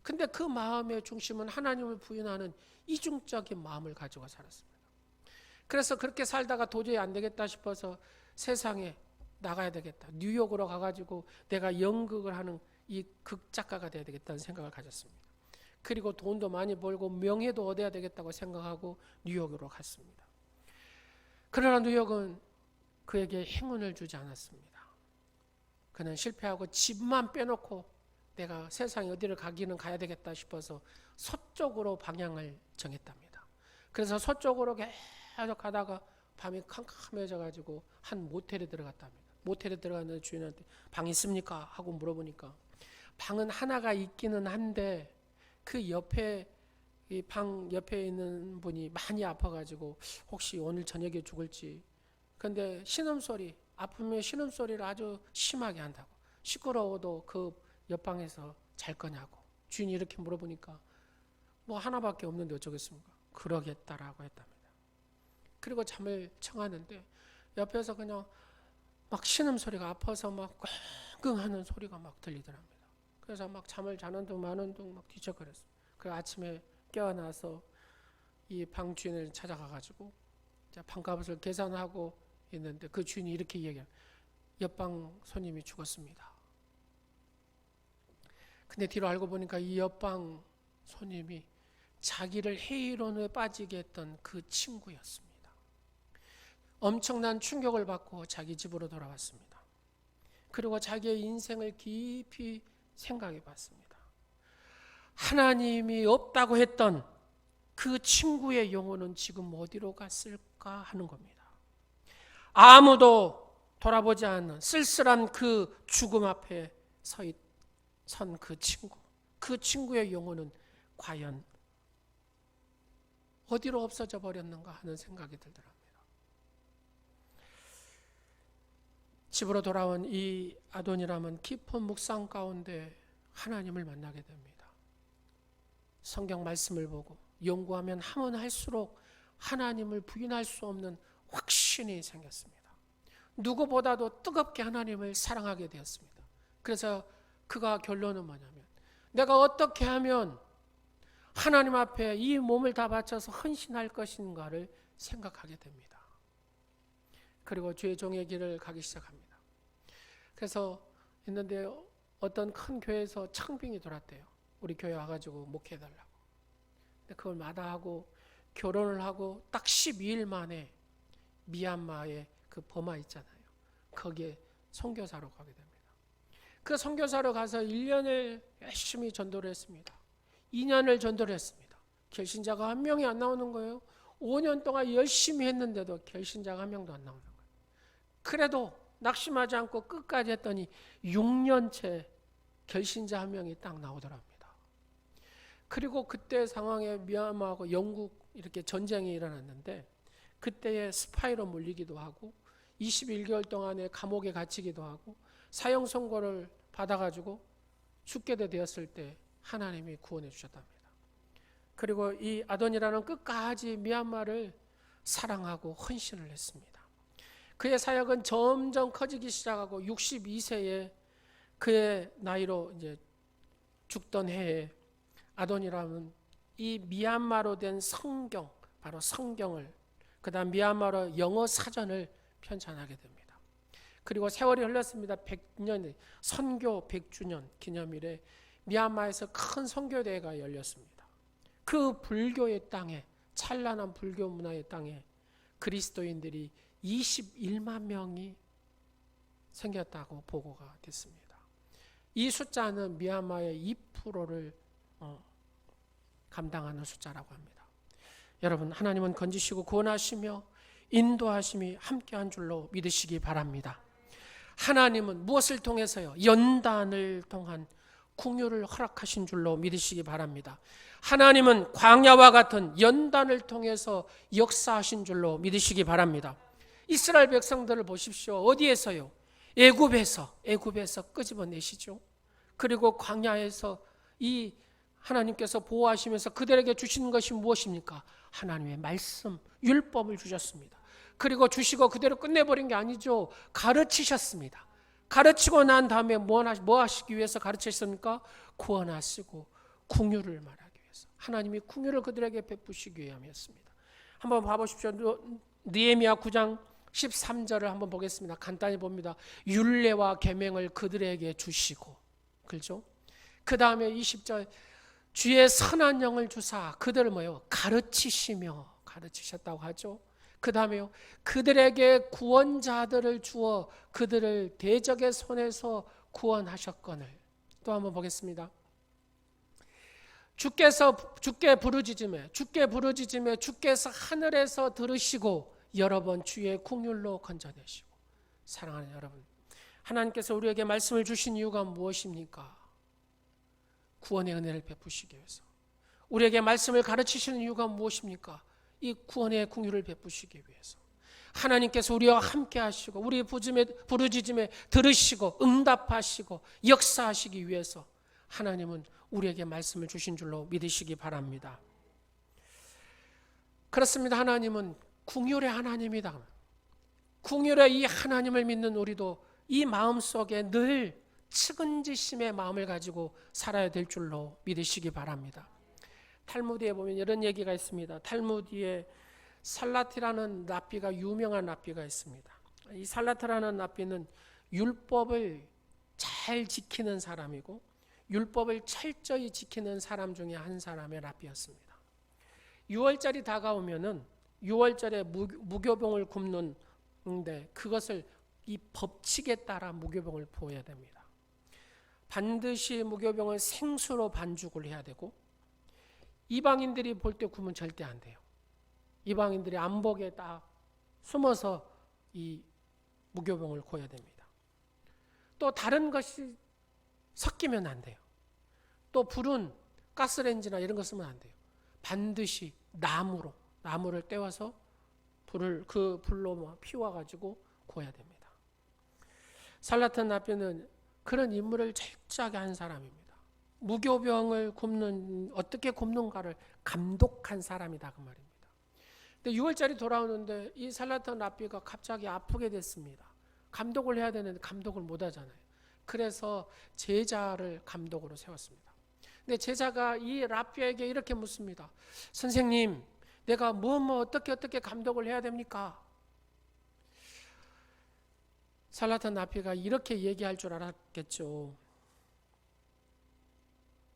S2: 근데 그 마음의 중심은 하나님을 부인하는 이중적인 마음을 가지고 살았습니다. 그래서 그렇게 살다가 도저히 안 되겠다 싶어서 세상에 나가야 되겠다. 뉴욕으로 가가지고 내가 연극을 하는 이 극작가가 돼야 되겠다는 생각을 가졌습니다. 그리고 돈도 많이 벌고 명예도 얻어야 되겠다고 생각하고 뉴욕으로 갔습니다. 그러나 뉴욕은 그에게 행운을 주지 않았습니다. 그는 실패하고 집만 빼놓고 내가 세상에 어디를 가기는 가야 되겠다 싶어서 서쪽으로 방향을 정했답니다. 그래서 서쪽으로 계속 가다가 밤이 캄캄해져 가지고 한 모텔에 들어갔답니다. 모텔에 들어갔는데 주인한테 방 있습니까? 하고 물어보니까 방은 하나가 있기는 한데 그 옆에 이 방 옆에 있는 분이 많이 아파가지고 혹시 오늘 저녁에 죽을지. 근데 신음소리, 아프면 신음소리를 아주 심하게 한다고. 시끄러워도 그 옆방에서 잘 거냐고. 주인이 이렇게 물어보니까 뭐 하나밖에 없는데 어쩌겠습니까? 그러겠다라고 했답니다. 그리고 잠을 청하는데 옆에서 그냥 막 신음소리가 아파서 막 끙끙하는 소리가 막 들리더랍니다. 그래서 막 잠을 자는 둥 마는 둥 막 뒤척거렸어요. 그 아침에 깨어나서 이 방 주인을 찾아가가지고 방값을 계산하고 있는데 그 주인이 이렇게 얘기해요. 옆방 손님이 죽었습니다. 근데 뒤로 알고 보니까 이 옆방 손님이 자기를 헤이론에 빠지게 했던 그 친구였습니다. 엄청난 충격을 받고 자기 집으로 돌아왔습니다. 그리고 자기의 인생을 깊이 생각해 봤습니다. 하나님이 없다고 했던 그 친구의 영혼은 지금 어디로 갔을까 하는 겁니다. 아무도 돌아보지 않는 쓸쓸한 그 죽음 앞에 선 그 친구, 그 친구의 영혼은 과연 어디로 없어져 버렸는가 하는 생각이 들더랍니다. 집으로 돌아온 이 아도니람은 깊은 묵상 가운데 하나님을 만나게 됩니다. 성경 말씀을 보고 연구하면 하면 할수록 하나님을 부인할 수 없는 확신이 생겼습니다. 누구보다도 뜨겁게 하나님을 사랑하게 되었습니다. 그래서 그가 결론은 뭐냐면 내가 어떻게 하면 하나님 앞에 이 몸을 다 바쳐서 헌신할 것인가를 생각하게 됩니다. 그리고 주의 종의 길을 가기 시작합니다. 그래서 있는데 어떤 큰 교회에서 청빙이 돌았대요. 우리 교회 와가지고 목회해달라고. 근데 그걸 마다하고 결혼을 하고 딱 12일 만에 미얀마의 그 버마 있잖아요. 거기에 선교사로 가게 됩니다. 그 선교사로 가서 1년을 열심히 전도를 했습니다. 2년을 전도를 했습니다. 결신자가 한 명이 안 나오는 거예요. 5년 동안 열심히 했는데도 결신자가 한 명도 안 나오는 거예요. 그래도 낙심하지 않고 끝까지 했더니 6년째 결신자 한 명이 딱 나오더랍니다. 그리고 그때 상황에 미얀마하고 영국 이렇게 전쟁이 일어났는데 그때에 스파이로 물리기도 하고 21개월 동안에 감옥에 갇히기도 하고 사형 선고를 받아가지고 죽게 되었을 때 하나님이 구원해 주셨답니다. 그리고 이 아도니라는 끝까지 미얀마를 사랑하고 헌신을 했습니다. 그의 사역은 점점 커지기 시작하고 62세에 그의 나이로 이제 죽던 해에 아도니람은 이 미얀마로 된 성경, 바로 성경을, 그 다음 미얀마로 영어 사전을 편찬하게 됩니다. 그리고 세월이 흘렀습니다. 100년 선교 100주년 기념일에 미얀마에서 큰 선교대회가 열렸습니다. 그 불교의 땅에, 찬란한 불교 문화의 땅에 그리스도인들이 21만 명이 생겼다고 보고가 됐습니다. 이 숫자는 미얀마의 2%를 감당하는 숫자라고 합니다. 여러분, 하나님은 건지시고 구원하시며 인도하심이 함께한 줄로 믿으시기 바랍니다. 하나님은 무엇을 통해서요? 연단을 통한 궁유를 허락하신 줄로 믿으시기 바랍니다. 하나님은 광야와 같은 연단을 통해서 역사하신 줄로 믿으시기 바랍니다. 이스라엘 백성들을 보십시오. 어디에서요? 애굽에서 끄집어내시죠. 그리고 광야에서 이 하나님께서 보호하시면서 그들에게 주시는 것이 무엇입니까? 하나님의 말씀, 율법을 주셨습니다. 그리고 주시고 그대로 끝내버린 게 아니죠. 가르치셨습니다. 가르치고 난 다음에 뭐 하시기 위해서 가르치셨습니까? 구원하시고 궁유를 말하기 위해서. 하나님이 궁유를 그들에게 베푸시기 위함이었습니다. 한번 봐보십시오. 느헤미야 9장 13절을 한번 보겠습니다. 간단히 봅니다. 율례와 계명을 그들에게 주시고, 그렇죠? 그 다음에 20절 주의 선한 영을 주사 그들을 가르치셨다고 하죠. 그 다음에요, 그들에게 구원자들을 주어 그들을 대적의 손에서 구원하셨거늘. 또 한번 보겠습니다. 주께 부르짖음에 주께서 하늘에서 들으시고 여러 번 주의 국률로 건져내시고. 사랑하는 여러분, 하나님께서 우리에게 말씀을 주신 이유가 무엇입니까? 구원의 은혜를 베푸시기 위해서. 우리에게 말씀을 가르치시는 이유가 무엇입니까? 이 구원의 긍휼을 베푸시기 위해서. 하나님께서 우리와 함께 하시고 우리 부르짖음에 들으시고 응답하시고 역사하시기 위해서 하나님은 우리에게 말씀을 주신 줄로 믿으시기 바랍니다. 그렇습니다. 하나님은 긍휼의 하나님이다. 긍휼의 이 하나님을 믿는 우리도 이 마음속에 늘 측은지심의 마음을 가지고 살아야 될 줄로 믿으시기 바랍니다. 탈무드에 보면 이런 얘기가 있습니다. 탈무드에 살라티라는 랍비가 유명한 랍비가 있습니다. 이 살라티라는 랍비는 율법을 잘 지키는 사람이고 율법을 철저히 지키는 사람 중에 한 사람의 랍비였습니다. 6월절이 다가오면은 6월절에 무교병을 굽는데 그것을 이 법칙에 따라 무교병을 보여야 됩니다. 반드시 무교병을 생수로 반죽을 해야 되고 이방인들이 볼 때 구면 절대 안 돼요. 이방인들이 안복에 딱 숨어서 이 무교병을 고야 됩니다. 또 다른 것이 섞이면 안 돼요. 또 불은 가스레인지나 이런 거 쓰면 안 돼요. 반드시 나무를 떼와서 그 불로 피워가지고 구워야 됩니다. 살라탄 랍비는 그런 임무를 철저하게 한 사람입니다. 무교병을 어떻게 굽는가를 감독한 사람이다 그 말입니다. 근데 6월절이 돌아오는데 이 살라탄 랍비가 갑자기 아프게 됐습니다. 감독을 해야 되는데 감독을 못 하잖아요. 그래서 제자를 감독으로 세웠습니다. 근데 제자가 이 랍비에게 이렇게 묻습니다. 선생님, 내가 어떻게 감독을 해야 됩니까? 살라탄 랍비가 이렇게 얘기할 줄 알았겠죠.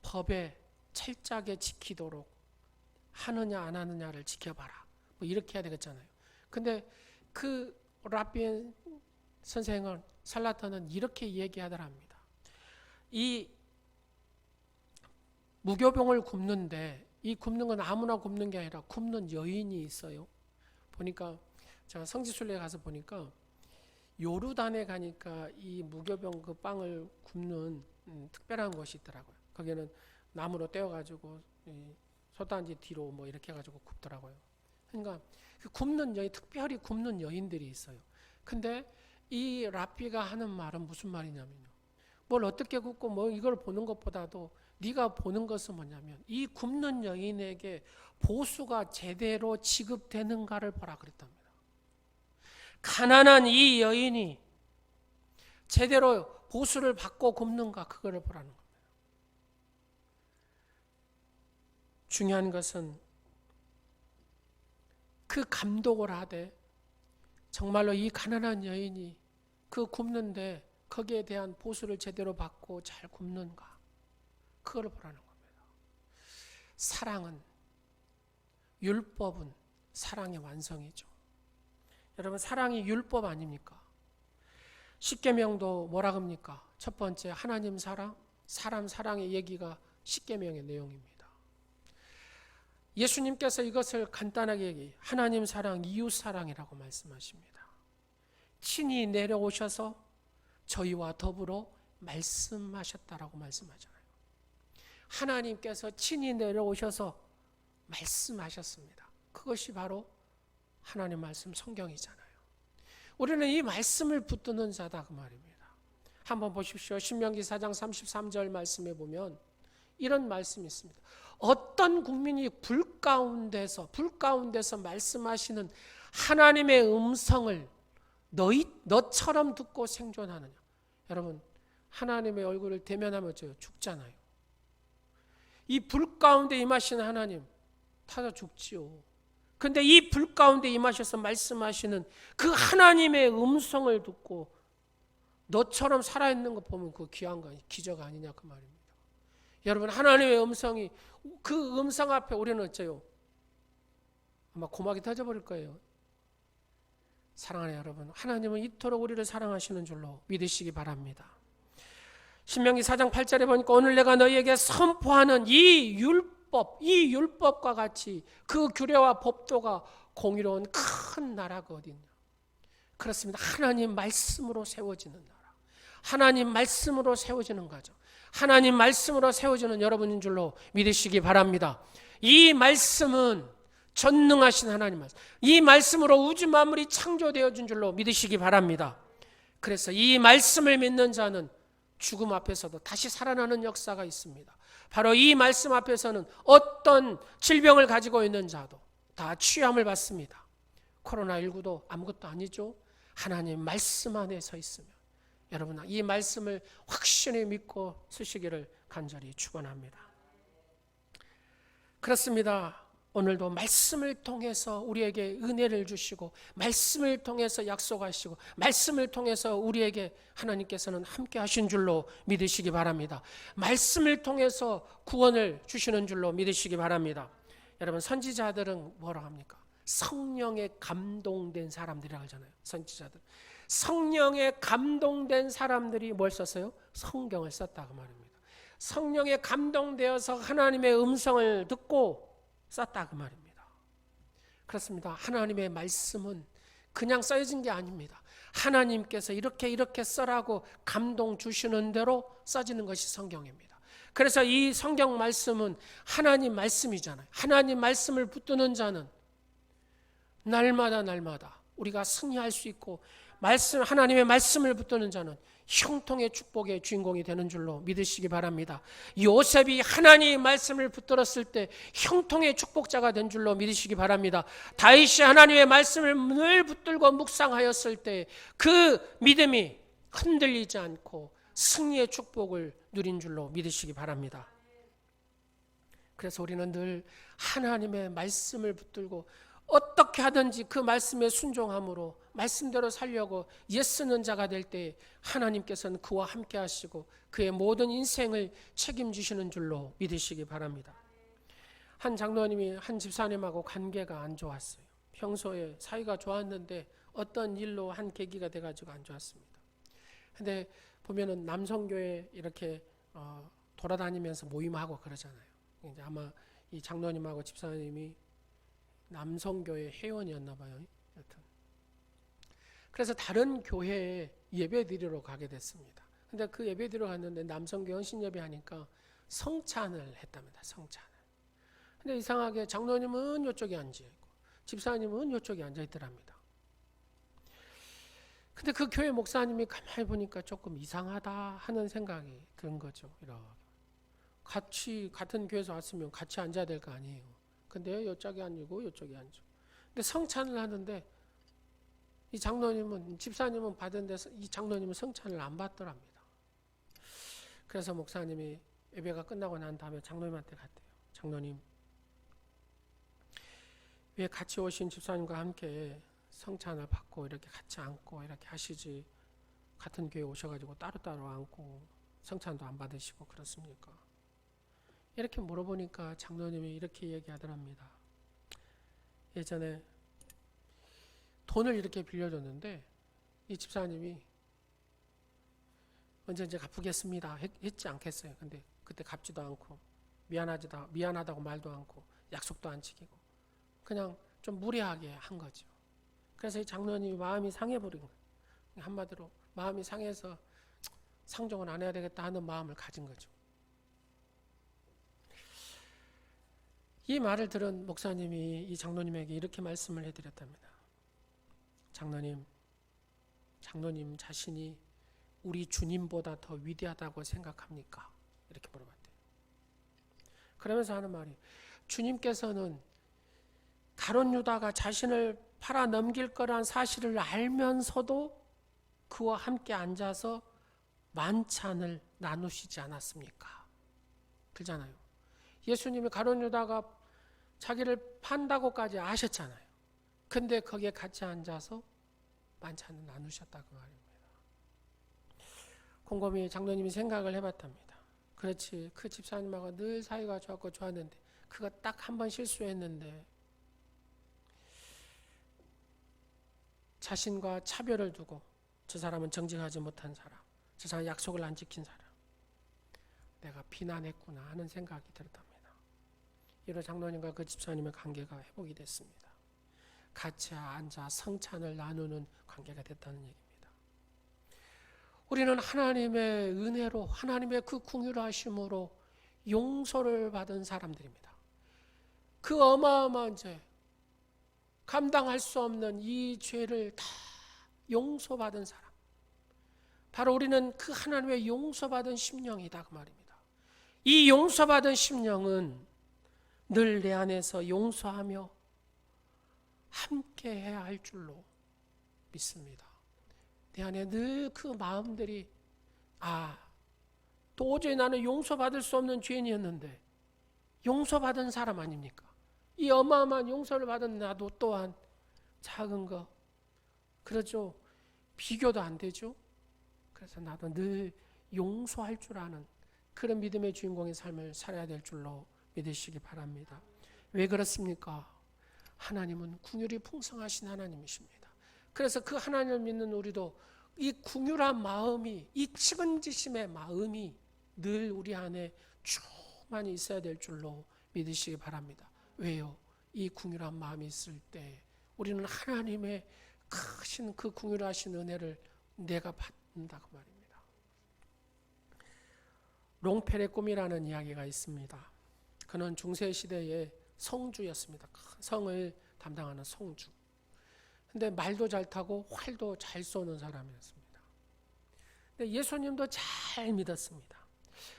S2: 법에 철저하게 지키도록 하느냐 안 하느냐를 지켜봐라. 이렇게 해야 되겠잖아요. 근데 그 랍비 선생은 살라탄은 이렇게 얘기하더랍니다. 이 무교병을 굽는데 이 굽는 건 아무나 굽는 게 아니라 굽는 여인이 있어요. 보니까 제가 성지순례에 가서 보니까 요르단에 가니까 이 무교병 그 빵을 굽는 특별한 곳이 있더라고요. 거기는 나무로 떼어가지고 소단지 뒤로 이렇게 해가지고 굽더라고요. 그러니까 특별히 굽는 여인들이 있어요. 근데 이 랍비가 하는 말은 무슨 말이냐면요. 뭘 어떻게 굽고 이걸 보는 것보다도 네가 보는 것은 뭐냐면 이 굽는 여인에게 보수가 제대로 지급되는가를 보라 그랬답니다. 가난한 이 여인이 제대로 보수를 받고 굽는가 그거를 보라는 겁니다. 중요한 것은 그 감독을 하되 정말로 이 가난한 여인이 그 굽는데 거기에 대한 보수를 제대로 받고 잘 굽는가? 그걸 보라는 겁니다. 사랑은, 율법은 사랑의 완성이죠. 여러분, 사랑이 율법 아닙니까? 십계명도 뭐라 합니까? 첫 번째, 하나님 사랑, 사람 사랑의 얘기가 십계명의 내용입니다. 예수님께서 이것을 간단하게 얘기해요. 하나님 사랑, 이웃 사랑이라고 말씀하십니다. 친히 내려오셔서 저희와 더불어 말씀하셨다라고 말씀하잖아요. 하나님께서 친히 내려오셔서 말씀하셨습니다. 그것이 바로 하나님 말씀 성경이잖아요. 우리는 이 말씀을 붙드는 자다 그 말입니다. 한번 보십시오. 신명기 4장 33절 말씀에 보면 이런 말씀이 있습니다. 어떤 국민이 불 가운데서 말씀하시는 하나님의 음성을 너처럼 듣고 생존하느냐. 여러분, 하나님의 얼굴을 대면하면 죽잖아요. 이 불 가운데 임하시는 하나님 타서 죽지요. 근데 이 불 가운데 임하셔서 말씀하시는 그 하나님의 음성을 듣고 너처럼 살아있는 거 보면 그 귀한 거 기적 아니냐 그 말입니다. 여러분, 하나님의 음성이, 그 음성 앞에 우리는 어째요? 아마 고막이 터져버릴 거예요. 사랑하는 여러분, 하나님은 이토록 우리를 사랑하시는 줄로 믿으시기 바랍니다. 신명기 4장 8절에 보니까 오늘 내가 너희에게 선포하는 이 율법과 같이 그 규례와 법도가 공의로운 큰 나라가 어디 있냐. 그렇습니다. 하나님 말씀으로 세워지는 나라. 하나님 말씀으로 세워지는 가정. 하나님 말씀으로 세워지는 여러분인 줄로 믿으시기 바랍니다. 이 말씀은 전능하신 하나님 말씀. 이 말씀으로 우주 만물이 창조되어진 줄로 믿으시기 바랍니다. 그래서 이 말씀을 믿는 자는 죽음 앞에서도 다시 살아나는 역사가 있습니다. 바로 이 말씀 앞에서는 어떤 질병을 가지고 있는 자도 다 치유함을 받습니다. 코로나19도 아무것도 아니죠. 하나님 말씀 안에 서 있으면 여러분, 이 말씀을 확신히 믿고 쓰시기를 간절히 축원합니다. 그렇습니다. 오늘도 말씀을 통해서 우리에게 은혜를 주시고 말씀을 통해서 약속하시고 말씀을 통해서 우리에게 하나님께서는 함께 하신 줄로 믿으시기 바랍니다. 말씀을 통해서 구원을 주시는 줄로 믿으시기 바랍니다. 여러분, 선지자들은 뭐라 합니까? 성령에 감동된 사람들이라고 하잖아요. 선지자들. 성령에 감동된 사람들이 뭘 썼어요? 성경을 썼다고 말입니다. 성령에 감동되어서 하나님의 음성을 듣고 썼다 그 말입니다. 그렇습니다. 하나님의 말씀은 그냥 써진 게 아닙니다. 하나님께서 이렇게 써라고 감동 주시는 대로 써지는 것이 성경입니다. 그래서 이 성경 말씀은 하나님 말씀이잖아요. 하나님 말씀을 붙드는 자는 날마다 우리가 승리할 수 있고, 하나님의 말씀을 붙드는 자는 형통의 축복의 주인공이 되는 줄로 믿으시기 바랍니다. 요셉이 하나님의 말씀을 붙들었을 때 형통의 축복자가 된 줄로 믿으시기 바랍니다. 다윗이 하나님의 말씀을 늘 붙들고 묵상하였을 때 그 믿음이 흔들리지 않고 승리의 축복을 누린 줄로 믿으시기 바랍니다. 그래서 우리는 늘 하나님의 말씀을 붙들고 어떻게 하든지 그 말씀에 순종함으로 말씀대로 살려고 애쓰는 자가 될 때 하나님께서는 그와 함께 하시고 그의 모든 인생을 책임지시는 줄로 믿으시기 바랍니다. 한 장로님이 한 집사님하고 관계가 안 좋았어요. 평소에 사이가 좋았는데 어떤 일로 한 계기가 돼가지고 안 좋았습니다. 근데 보면은 남성교회 이렇게 돌아다니면서 모임하고 그러잖아요. 이제 아마 이 장로님하고 집사님이 남성교회 회원이었나 봐요. 여튼. 그래서 다른 교회에 예배 드리러 가게 됐습니다. 근데 그 예배 드리러 갔는데 남성교회 헌신 예배 하니까 성찬을 했답니다. 성찬을. 근데 이상하게 장로님은 이쪽에 앉아있고 집사님은 이쪽에 앉아있더랍니다. 근데 그 교회 목사님이 가만히 보니까 조금 이상하다 하는 생각이 든 거죠. 같은 교회에서 왔으면 같이 앉아야 될 거 아니에요. 근데 이쪽에 앉고 이쪽에 앉고. 근데 성찬을 하는데 이 장로님은, 집사님은 받은 데서 이 장로님은 성찬을 안 받더랍니다. 그래서 목사님이 예배가 끝나고 난 다음에 장로님한테 갔대요. 장로님, 왜 같이 오신 집사님과 함께 성찬을 받고 이렇게 같이 앉고 이렇게 하시지 같은 교회 오셔가지고 따로따로 앉고 성찬도 안 받으시고 그렇습니까? 이렇게 물어보니까 장로님이 이렇게 얘기하더랍니다. 예전에 돈을 이렇게 빌려줬는데 이 집사님이 언제 갚겠습니다 했지 않겠어요. 근데 그때 갚지도 않고 미안하다고 말도 않고 약속도 안 지키고 그냥 좀 무례하게 한 거죠. 그래서 이 장로님이 마음이 상해버린 거예요. 한마디로 마음이 상해서 상종을 안 해야 되겠다 하는 마음을 가진 거죠. 이 말을 들은 목사님이 이 장로님에게 이렇게 말씀을 해드렸답니다. 장로님 자신이 우리 주님보다 더 위대하다고 생각합니까? 이렇게 물어봤대요. 그러면서 하는 말이, 주님께서는 가룟 유다가 자신을 팔아 넘길 거란 사실을 알면서도 그와 함께 앉아서 만찬을 나누시지 않았습니까? 그러잖아요. 예수님이 가룟 유다가 자기를 판다고까지 아셨잖아요. 근데 거기에 같이 앉아서 만찬을 나누셨다고 말입니다. 곰곰이 장로님이 생각을 해봤답니다. 그렇지, 그 집사님하고 늘 사이가 좋았고 좋았는데 그거 딱 한 번 실수했는데 자신과 차별을 두고 저 사람은 정직하지 못한 사람, 저 사람 약속을 안 지킨 사람, 내가 비난했구나 하는 생각이 들었답니다. 이로 장로님과 그 집사님의 관계가 회복이 됐습니다. 같이 앉아 성찬을 나누는 관계가 됐다는 얘기입니다. 우리는 하나님의 은혜로, 하나님의 그 긍휼하심으로 용서를 받은 사람들입니다. 그 어마어마한 죄, 감당할 수 없는 이 죄를 다 용서받은 사람, 바로 우리는 그 하나님의 용서받은 심령이다 그 말입니다. 이 용서받은 심령은 늘 내 안에서 용서하며 함께 해야 할 줄로 믿습니다. 내 안에 늘 그 마음들이, 도저히 나는 용서받을 수 없는 죄인이었는데 용서받은 사람 아닙니까? 이 어마어마한 용서를 받은 나도 또한 작은 거, 그렇죠? 비교도 안 되죠? 그래서 나도 늘 용서할 줄 아는 그런 믿음의 주인공의 삶을 살아야 될 줄로 믿으시기 바랍니다. 왜 그렇습니까? 하나님은 긍휼이 풍성하신 하나님이십니다. 그래서 그 하나님을 믿는 우리도 이 긍휼한 마음이, 이 측은지심의 마음이 늘 우리 안에 충만히 있어야 될 줄로 믿으시기 바랍니다. 왜요? 이 긍휼한 마음이 있을 때 우리는 하나님의 크신 그 긍휼하신 은혜를 내가 받는다고 말입니다. 롱펠의 꿈이라는 이야기가 있습니다. 그는 중세시대의 성주였습니다. 큰 성을 담당하는 성주. 근데 말도 잘 타고 활도 잘 쏘는 사람이었습니다. 근데 예수님도 잘 믿었습니다.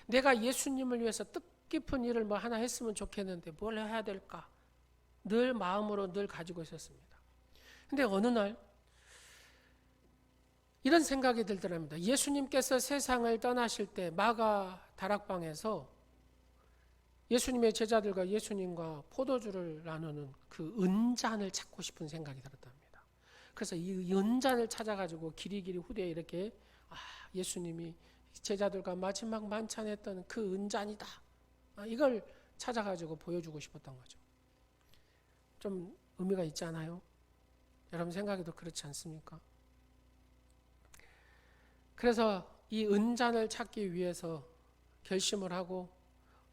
S2: 내가 예수님을 위해서 뜻깊은 일을 뭐 하나 했으면 좋겠는데 뭘 해야 될까? 늘 마음으로 늘 가지고 있었습니다. 근데 어느 날 이런 생각이 들더랍니다. 예수님께서 세상을 떠나실 때 마가 다락방에서 예수님의 제자들과 예수님과 포도주를 나누는 그 은잔을 찾고 싶은 생각이 들었답니다. 그래서 이 은잔을 찾아가지고 길이길이 후대에 이렇게 예수님이 제자들과 마지막 만찬했던 그 은잔이다, 이걸 찾아가지고 보여주고 싶었던 거죠. 좀 의미가 있지 않아요? 여러분 생각에도 그렇지 않습니까? 그래서 이 은잔을 찾기 위해서 결심을 하고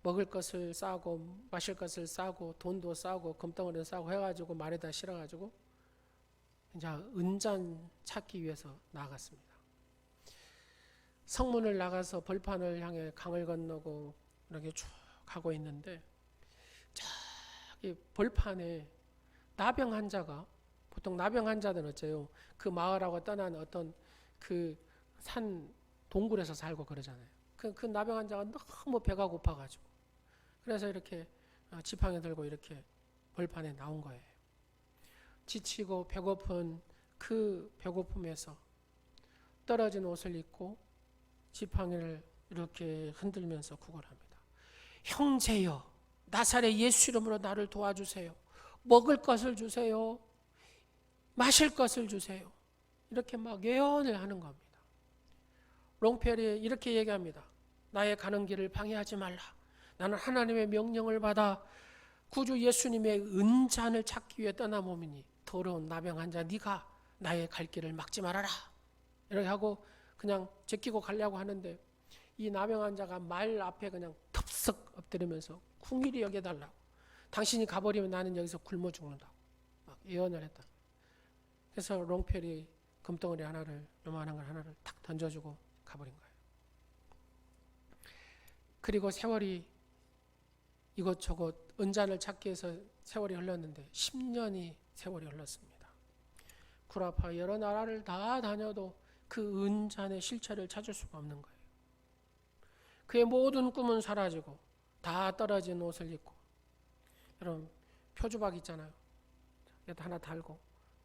S2: 먹을 것을 싸고 마실 것을 싸고 돈도 싸고 금덩어리도 싸고 해가지고 말에다 실어가지고 이제 은잔 찾기 위해서 나갔습니다. 성문을 나가서 벌판을 향해 강을 건너고 이렇게 쭉 가고 있는데 저기 벌판에 나병 환자가, 보통 나병 환자들은 어째요? 그 마을하고 떠난 어떤 그 산 동굴에서 살고 그러잖아요. 그 나병 환자가 너무 배가 고파가지고 그래서 이렇게 지팡이 들고 이렇게 벌판에 나온 거예요. 지치고 배고픈 그 배고픔에서 떨어진 옷을 입고 지팡이를 이렇게 흔들면서 구걸합니다. 형제여, 나사렛 예수 이름으로 나를 도와주세요. 먹을 것을 주세요. 마실 것을 주세요. 이렇게 막 예언을 하는 겁니다. 롱펠이 이렇게 얘기합니다. 나의 가는 길을 방해하지 말라. 나는 하나님의 명령을 받아 구주 예수님의 은잔을 찾기 위해 떠나보니 더러운 나병 환자 네가 나의 갈 길을 막지 말아라. 이렇게 하고 그냥 제끼고 가려고 하는데 이 나병 환자가 말 앞에 그냥 덥석 엎드리면서 궁일이 여겨달라고. 당신이 가버리면 나는 여기서 굶어 죽는다고 막 예언을 했다. 그래서 롱펠이 금덩어리 하나를, 요만한 걸 하나를 탁 던져주고 가버린 거예요. 그리고 세월이 이것저것 은잔을 찾기 위해서 세월이 흘렀는데 10년이 세월이 흘렀습니다. 구라파 여러 나라를 다 다녀도 그 은잔의 실체를 찾을 수가 없는 거예요. 그의 모든 꿈은 사라지고 다 떨어진 옷을 입고, 여러분 표주박 있잖아요. 여기다 하나 달고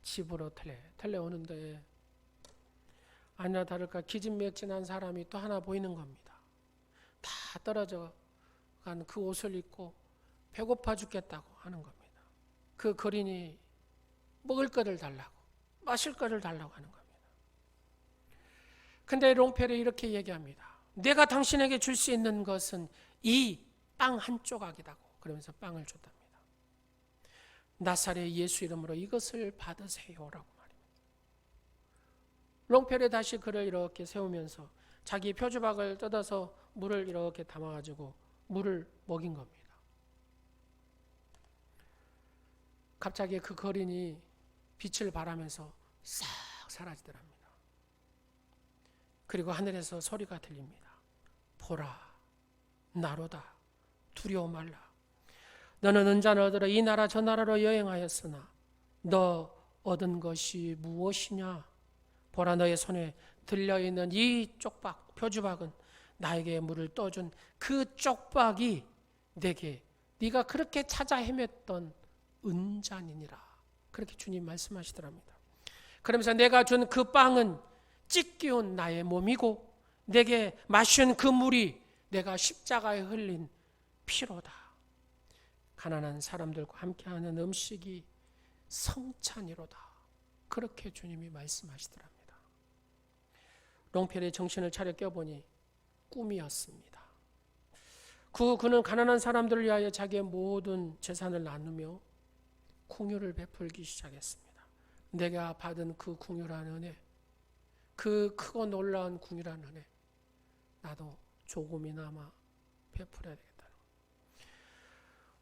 S2: 집으로 달려오는데 아니나 다를까 기진맥진한 사람이 또 하나 보이는 겁니다. 다 떨어져 간 그 옷을 입고 배고파 죽겠다고 하는 겁니다. 그 거린이 먹을 거를 달라고, 마실 거를 달라고 하는 겁니다. 근데 롱펠이 이렇게 얘기합니다. 내가 당신에게 줄 수 있는 것은 이 빵 한 조각이라고. 그러면서 빵을 줬답니다. 나사렛 예수 이름으로 이것을 받으세요라고 말입니다. 롱펠이 다시 그를 이렇게 세우면서 자기 표주박을 뜯어서 물을 이렇게 담아가지고 물을 먹인 겁니다. 갑자기 그 거린이 빛을 발하면서 싹 사라지더랍니다. 그리고 하늘에서 소리가 들립니다. 보라, 나로다, 두려워 말라. 너는 은잔을 얻으러 이 나라 저 나라로 여행하였으나 너 얻은 것이 무엇이냐? 보라, 너의 손에 들려있는 이 쪽박, 표주박은 나에게 물을 떠준 그 쪽박이 내게 네가 그렇게 찾아 헤맸던 은잔이니라. 그렇게 주님 말씀하시더랍니다. 그러면서 내가 준 그 빵은 찢기운 나의 몸이고 내게 마신 그 물이 내가 십자가에 흘린 피로다. 가난한 사람들과 함께하는 음식이 성찬이로다. 그렇게 주님이 말씀하시더랍니다. 롱펠의 정신을 차려 껴보니 꿈이었습니다. 그는 가난한 사람들을 위하여 자기의 모든 재산을 나누며 궁유를 베풀기 시작했습니다. 내가 받은 그 궁유란 은혜, 그 크고 놀라운 궁유란 은혜, 나도 조금이나마 베풀어야 되겠다는 거예요.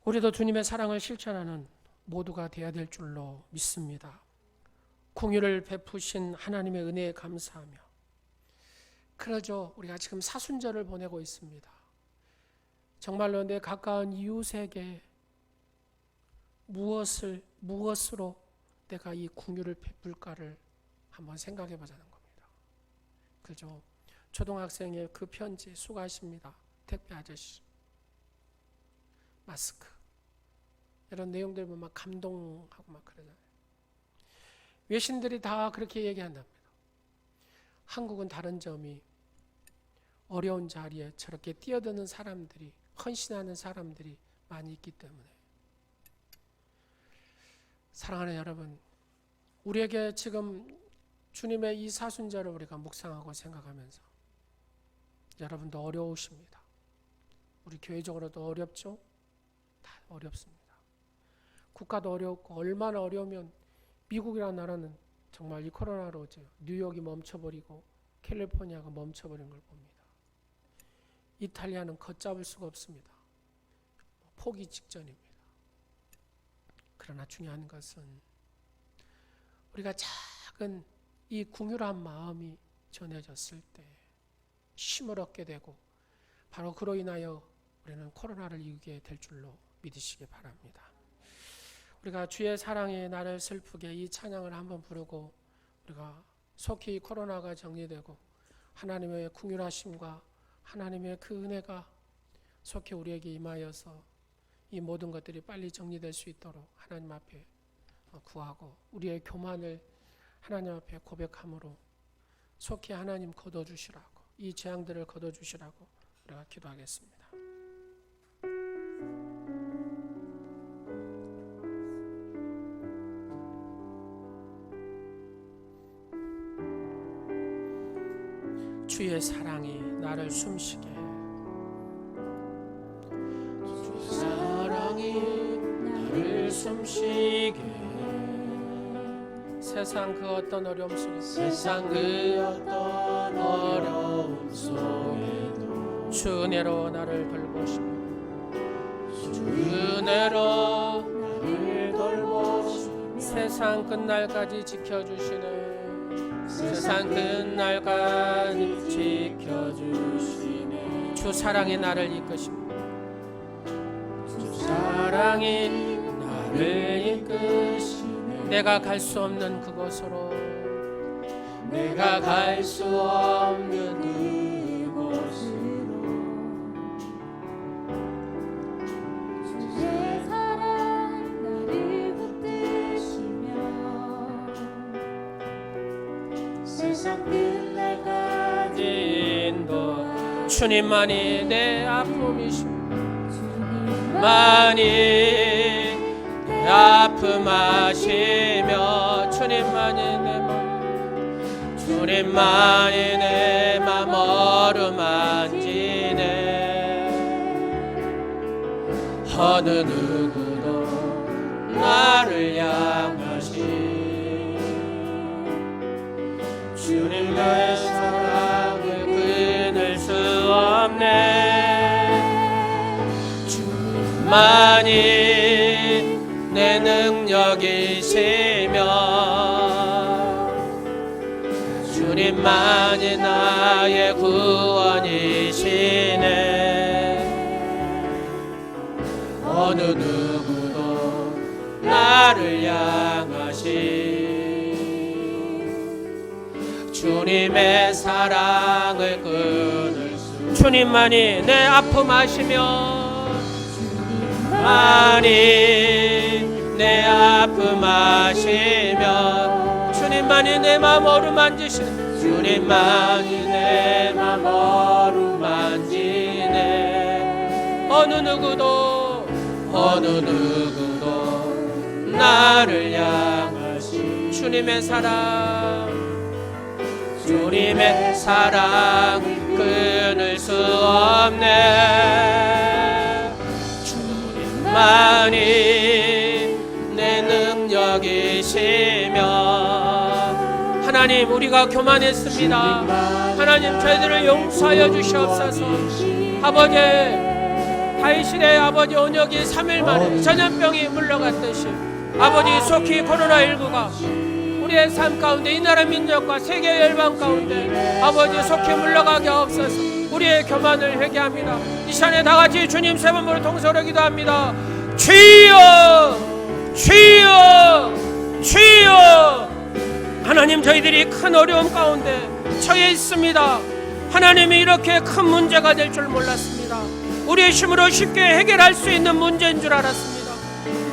S2: 우리도 주님의 사랑을 실천하는 모두가 되어야 될 줄로 믿습니다. 궁유를 베푸신 하나님의 은혜에 감사하며, 그러죠. 우리가 지금 사순절을 보내고 있습니다. 정말로 내 가까운 이웃에게 무엇으로 내가 이 궁유를 베풀까를 한번 생각해 보자는 겁니다. 그죠? 초등학생의 그 편지 수고하십니다. 택배 아저씨. 마스크. 이런 내용들 보면 막 감동하고 막 그러잖아요. 외신들이 다 그렇게 얘기한답니다. 한국은 다른 점이 어려운 자리에 저렇게 뛰어드는 사람들이, 헌신하는 사람들이 많이 있기 때문에. 사랑하는 여러분, 우리에게 지금 주님의 이 사순절을 우리가 묵상하고 생각하면서, 여러분도 어려우십니다. 우리 교회적으로도 어렵죠? 다 어렵습니다. 국가도 어렵고, 얼마나 어려우면 미국이라는 나라는 정말 이 코로나로 뉴욕이 멈춰버리고 캘리포니아가 멈춰버린 걸 봅니다. 이탈리아는 걷잡을 수가 없습니다. 포기 직전입니다. 그러나 중요한 것은 우리가 작은 이 궁유한 마음이 전해졌을 때 힘을 얻게 되고, 바로 그로 인하여 우리는 코로나를 이기게 될 줄로 믿으시기 바랍니다. 우리가 주의 사랑에 나를 슬프게 이 찬양을 한번 부르고, 우리가 속히 코로나가 정리되고 하나님의 긍휼하심과 하나님의 그 은혜가 속히 우리에게 임하여서 이 모든 것들이 빨리 정리될 수 있도록 하나님 앞에 구하고, 우리의 교만을 하나님 앞에 고백함으로 속히 하나님 거둬주시라고, 이 재앙들을 거둬주시라고 우리가 기도하겠습니다. 주의 사랑이 나를 숨쉬게 해. 주의 사랑이 나를 숨쉬게 해. 세상 그 어떤 어려움 속에 세상 그 어떤 어려움 속에도 주 은혜로 나를 돌보시고 주 은혜로 나를 돌보시고 세상 끝날까지 지켜주시네. 세상 끝날까지 지켜주시네. 주 사랑이 나를 이끄시고 주 사랑이 나를 이끄시네. 내가 갈 수 없는 그곳으로 내가 갈 수 없는 그곳으로
S4: 주의 사랑 나를 붙드시며 세상 끝날까지
S2: 인도 주님만이 내 아픔이시오.
S4: 주님만이
S2: 내 아픔 아시며 주님만이 내 맘 주님만이 내 맘 어루만지네. 어느 누구도 나를 향하시 주님의 사랑을 끊을 수 없네. 주님만이 내 능력이시며 주님만이 나의 구원이시네. 어느 누구도 나를 향하시 주님의 사랑을 끊을 수 주님만이 내 아픔 아시며 주님만이 내 아픔 아시며 주님만이 내 맘 어루만지시네. 주님만이 내 맘 어루만지네. 어느 누구도 나를 향하시 주님의 사랑 주님의 사랑 끊을 수 없네. 주님만이 내 능력이시며 하나님 우리가 교만했습니다. 하나님 저희들을 용서하여 주시옵소서. 아버지 다윗의 아버지 온역이 3일 만에 전염병이 물러갔듯이 아버지 속히 코로나19가 우리의 삶 가운데 이 나라 민족과 세계 열방 가운데 아버지 속히 물러가게 하옵소서. 우리의 교만을 회개합니다. 이 시간에 다같이 주님 세 번으로 동서로 기도합니다. 주여 주여 주여. 하나님 저희들이 큰 어려움 가운데 처해 있습니다. 하나님이 이렇게 큰 문제가 될 줄 몰랐습니다. 우리의 힘으로 쉽게 해결할 수 있는 문제인 줄 알았습니다.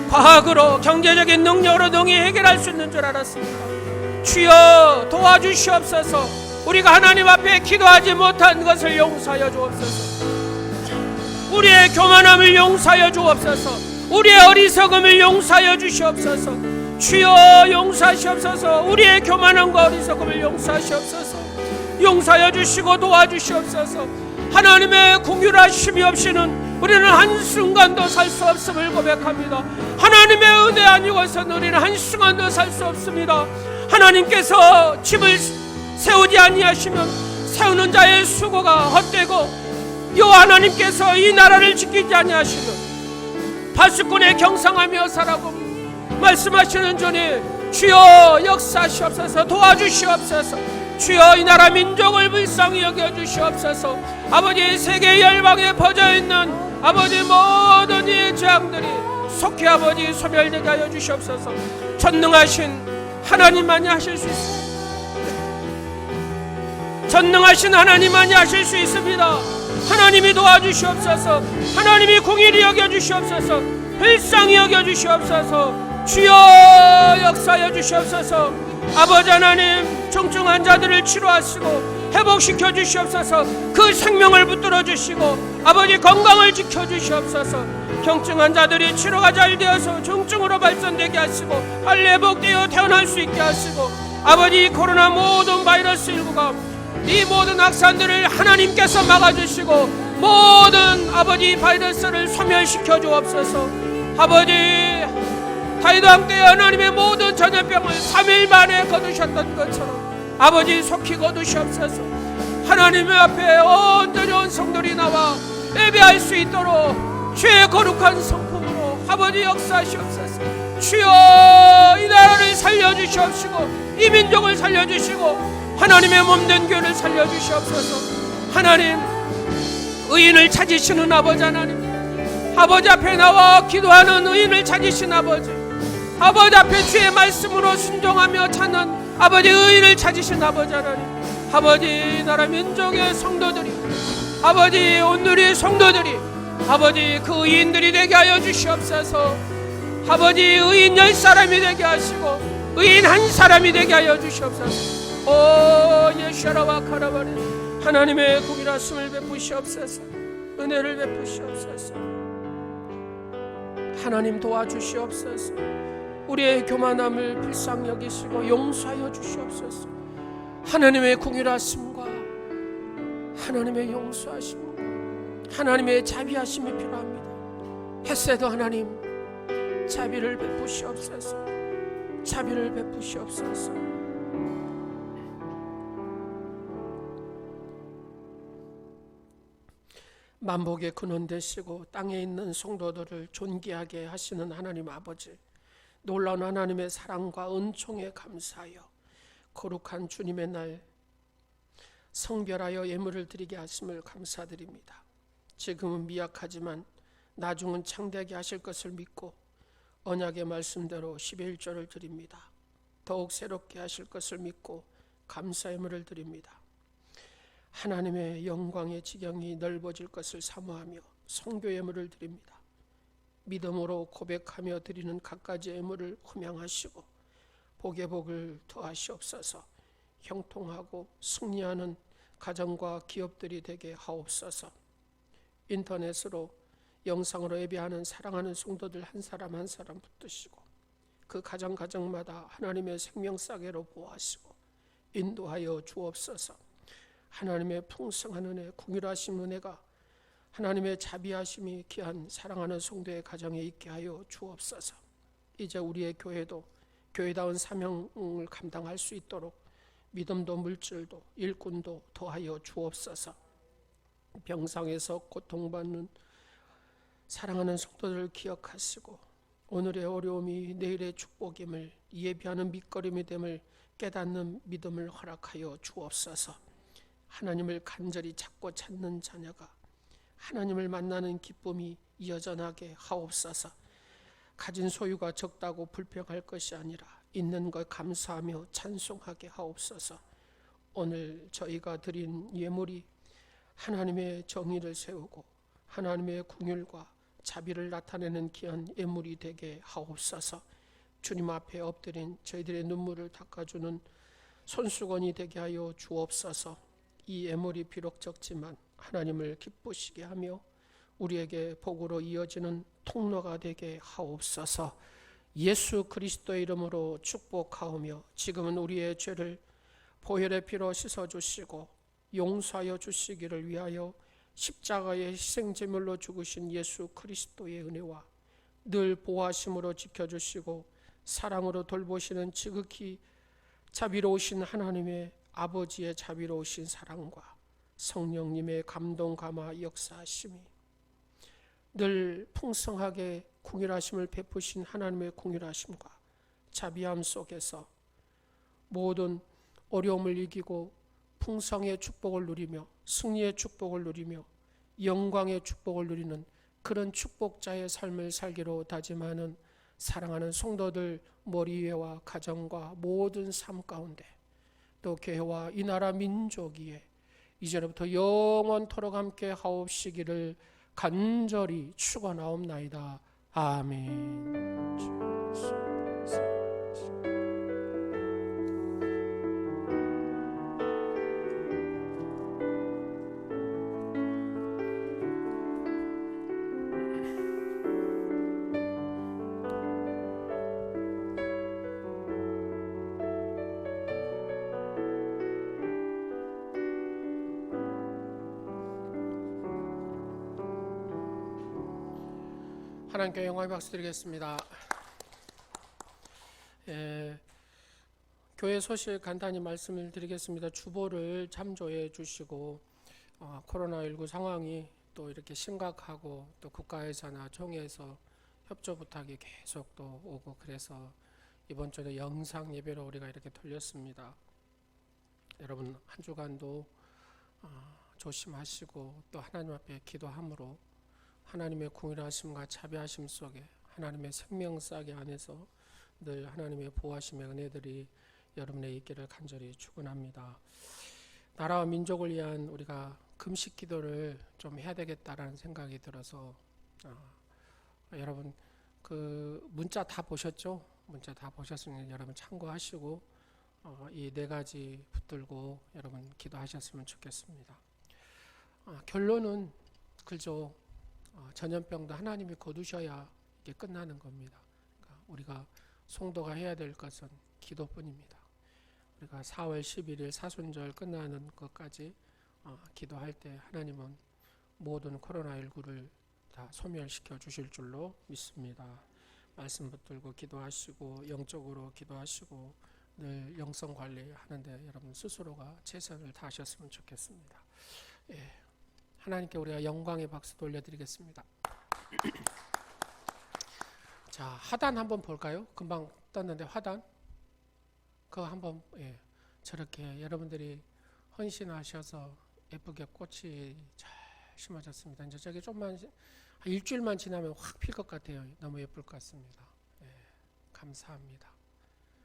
S2: 과학으로 경제적인 능력으로 능히 해결할 수 있는 줄 알았습니다. 주여 도와주시옵소서. 우리가 하나님 앞에 기도하지 못한 것을 용서하여 주옵소서. 우리의 교만함을 용서하여 주옵소서. 우리의 어리석음을 용서하여 주시옵소서. 주여 용서하시옵소서. 우리의 교만함과 어리석음을 용서하시옵소서. 용서하여 주시고 도와주시옵소서. 하나님의 긍휼하심이 없이는 우리는 한순간도 살 수 없음을 고백합니다. 하나님의 은혜 아니고서는 우리는 한순간도 살 수 없습니다. 하나님께서 집을 세우지 아니하시면 세우는 자의 수고가 헛되고 여호와 하나님께서 이 나라를 지키지 아니하시면 파수꾼의 경상하며 살라고 말씀하시는 주님, 주여 역사하시옵소서. 도와주시옵소서. 주여 이 나라 민족을 불쌍히 여겨주시옵소서. 아버지 세계 열방에 퍼져있는 아버지 모든 이 재앙들이 속히 아버지 소멸되게 하여 주시옵소서. 전능하신 하나님만이 하실 수 있습니다. 전능하신 하나님만이 하실 수 있습니다. 하나님이 도와주시옵소서. 하나님이 공의를 여겨주시옵소서. 불쌍히 여겨주시옵소서. 주여 역사하여 주시옵소서. 아버지 하나님 중증 환자들을 치료하시고 회복시켜 주시옵소서. 그 생명을 붙들어 주시고 아버지 건강을 지켜 주시옵소서. 경증 환자들이 치료가 잘 되어서 중증으로 발전되게 하시고 빨리 회복되어 태어날 수 있게 하시고 아버지 코로나 모든 바이러스 19가 이 모든 확산들을 하나님께서 막아주시고 모든 아버지 바이러스를 소멸시켜 주옵소서. 아버지 다윗 왕 때 하나님의 모든 전염병을 3일 만에 거두셨던 것처럼 아버지 속히 거두시옵소서. 하나님 앞에 온전히 온 성도들이 나와 예배할 수 있도록 주의 거룩한 성품으로 아버지 역사하시옵소서. 주여 이 나라를 살려주시옵시고 이 민족을 살려주시고 하나님의 몸된 교회를 살려주시옵소서. 하나님 의인을 찾으시는 아버지 하나님, 아버지 앞에 나와 기도하는 의인을 찾으신 아버지, 아버지 앞에 주의 말씀으로 순종하며 찾는 아버지 의인을 찾으신 아버지 하나님, 아버지 나라 민족의 성도들이, 아버지 오늘의 성도들이 아버지 그 의인들이 되게 하여 주시옵소서. 아버지 의인 10사람이 되게 하시고 의인 1사람이 되게 하여 주시옵소서. 오 예수라와 카라바리 하나님의 공의라심을 베푸시옵소서. 은혜를 베푸시옵소서. 하나님 도와주시옵소서. 우리의 교만함을 불쌍히 여기시고 용서하여 주시옵소서. 하나님의 공의라심과 하나님의 용서하심과 하나님의 자비하심이 필요합니다. 햇새도 하나님 자비를 베푸시옵소서. 자비를 베푸시옵소서. 만복의 근원 되시고 땅에 있는 성도들을 존귀하게 하시는 하나님 아버지, 놀라운 하나님의 사랑과 은총에 감사하여 거룩한 주님의 날 성별하여 예물을 드리게 하심을 감사드립니다. 지금은 미약하지만 나중은 창대하게 하실 것을 믿고 언약의 말씀대로 11조를 드립니다. 더욱 새롭게 하실 것을 믿고 감사 예물을 드립니다. 하나님의 영광의 지경이 넓어질 것을 사모하며 성교 예물을 드립니다. 믿음으로 고백하며 드리는 갖가지 예물을 흠양하시고 복의 복을 더하시옵소서. 형통하고 승리하는 가정과 기업들이 되게 하옵소서. 인터넷으로 영상으로 예배하는 사랑하는 성도들 한 사람 한 사람 붙드시고 그 가정마다 하나님의 생명싸개로 보호하시고 인도하여 주옵소서. 하나님의 풍성한 은혜, 궁휼하심 은혜가 하나님의 자비하심이 귀한 사랑하는 성도의 가정에 있게 하여 주옵소서. 이제 우리의 교회도 교회다운 사명을 감당할 수 있도록 믿음도 물질도 일꾼도 더하여 주옵소서. 병상에서 고통받는 사랑하는 성도들을 기억하시고 오늘의 어려움이 내일의 축복임을 예비하는 밑거름이 됨을 깨닫는 믿음을 허락하여 주옵소서. 하나님을 간절히 찾고 찾는 자녀가 하나님을 만나는 기쁨이 여전하게 하옵소서. 가진 소유가 적다고 불평할 것이 아니라 있는 것 감사하며 찬송하게 하옵소서. 오늘 저희가 드린 예물이 하나님의 정의를 세우고 하나님의 긍휼과 자비를 나타내는 귀한 예물이 되게 하옵소서. 주님 앞에 엎드린 저희들의 눈물을 닦아주는 손수건이 되게 하여 주옵소서. 이 예물이 비록 적지만 하나님을 기쁘시게 하며 우리에게 복으로 이어지는 통로가 되게 하옵소서. 예수 그리스도의 이름으로 축복하오며 지금은 우리의 죄를 보혈의 피로 씻어주시고 용서하여 주시기를 위하여 십자가의 희생제물로 죽으신 예수 그리스도의 은혜와 늘 보호하심으로 지켜주시고 사랑으로 돌보시는 지극히 자비로우신 하나님의 아버지의 자비로우신 사랑과 성령님의 감동 감화 역사하심이 늘 풍성하게 긍휼하심을 베푸신 하나님의 긍휼하심과 자비함 속에서 모든 어려움을 이기고 풍성의 축복을 누리며 승리의 축복을 누리며 영광의 축복을 누리는 그런 축복자의 삶을 살기로 다짐하는 사랑하는 성도들 머리 위에와 가정과 모든 삶 가운데 또 교회와 이 나라 민족 위에 이제부터 영원토록 함께 하옵시기를 간절히 축원하옵나이다. 아멘. 하나님께 영광의 박수 드리겠습니다. 교회 소식 간단히 말씀을 드리겠습니다. 주보를 참조해 주시고 코로나19 상황이 또 이렇게 심각하고 또 국가에서나 총회에서 협조 부탁이 계속 또 오고 그래서 이번 주에 영상 예배로 우리가 이렇게 돌렸습니다. 여러분 한 주간도 조심하시고 또 하나님 앞에 기도함으로 하나님의 궁일하심과 자비하심 속에 하나님의 생명싸개 안에서 늘 하나님의 보호하심의 은혜들이 여러분의 있기를 간절히 축원합니다. 나라와 민족을 위한 우리가 금식 기도를 좀 해야 되겠다라는 생각이 들어서 여러분 그 문자 다 보셨죠? 문자 다 보셨으면 여러분 참고하시고 이 네 가지 붙들고 여러분 기도하셨으면 좋겠습니다. 결론은 그저 전염병도 하나님이 거두셔야 이게 끝나는 겁니다. 그러니까 우리가 성도가 해야 될 것은 기도뿐입니다. 우리가 4월 11일 사순절 끝나는 것까지 기도할 때 하나님은 모든 코로나19를 다 소멸시켜 주실 줄로 믿습니다. 말씀 붙들고 기도하시고 영적으로 기도하시고 늘 영성 관리하는데 여러분 스스로가 최선을 다하셨으면 좋겠습니다. 하나님께 우리가 영광의 박수 돌려드리겠습니다. 자, 하단 한번 볼까요? 금방 떴는데 하단 그거 한번 저렇게 여러분들이 헌신하셔서 예쁘게 꽃이 잘 심어졌습니다. 이제 저기 좀만 일주일만 지나면 확 필 것 같아요. 너무 예쁠 것 같습니다. 감사합니다.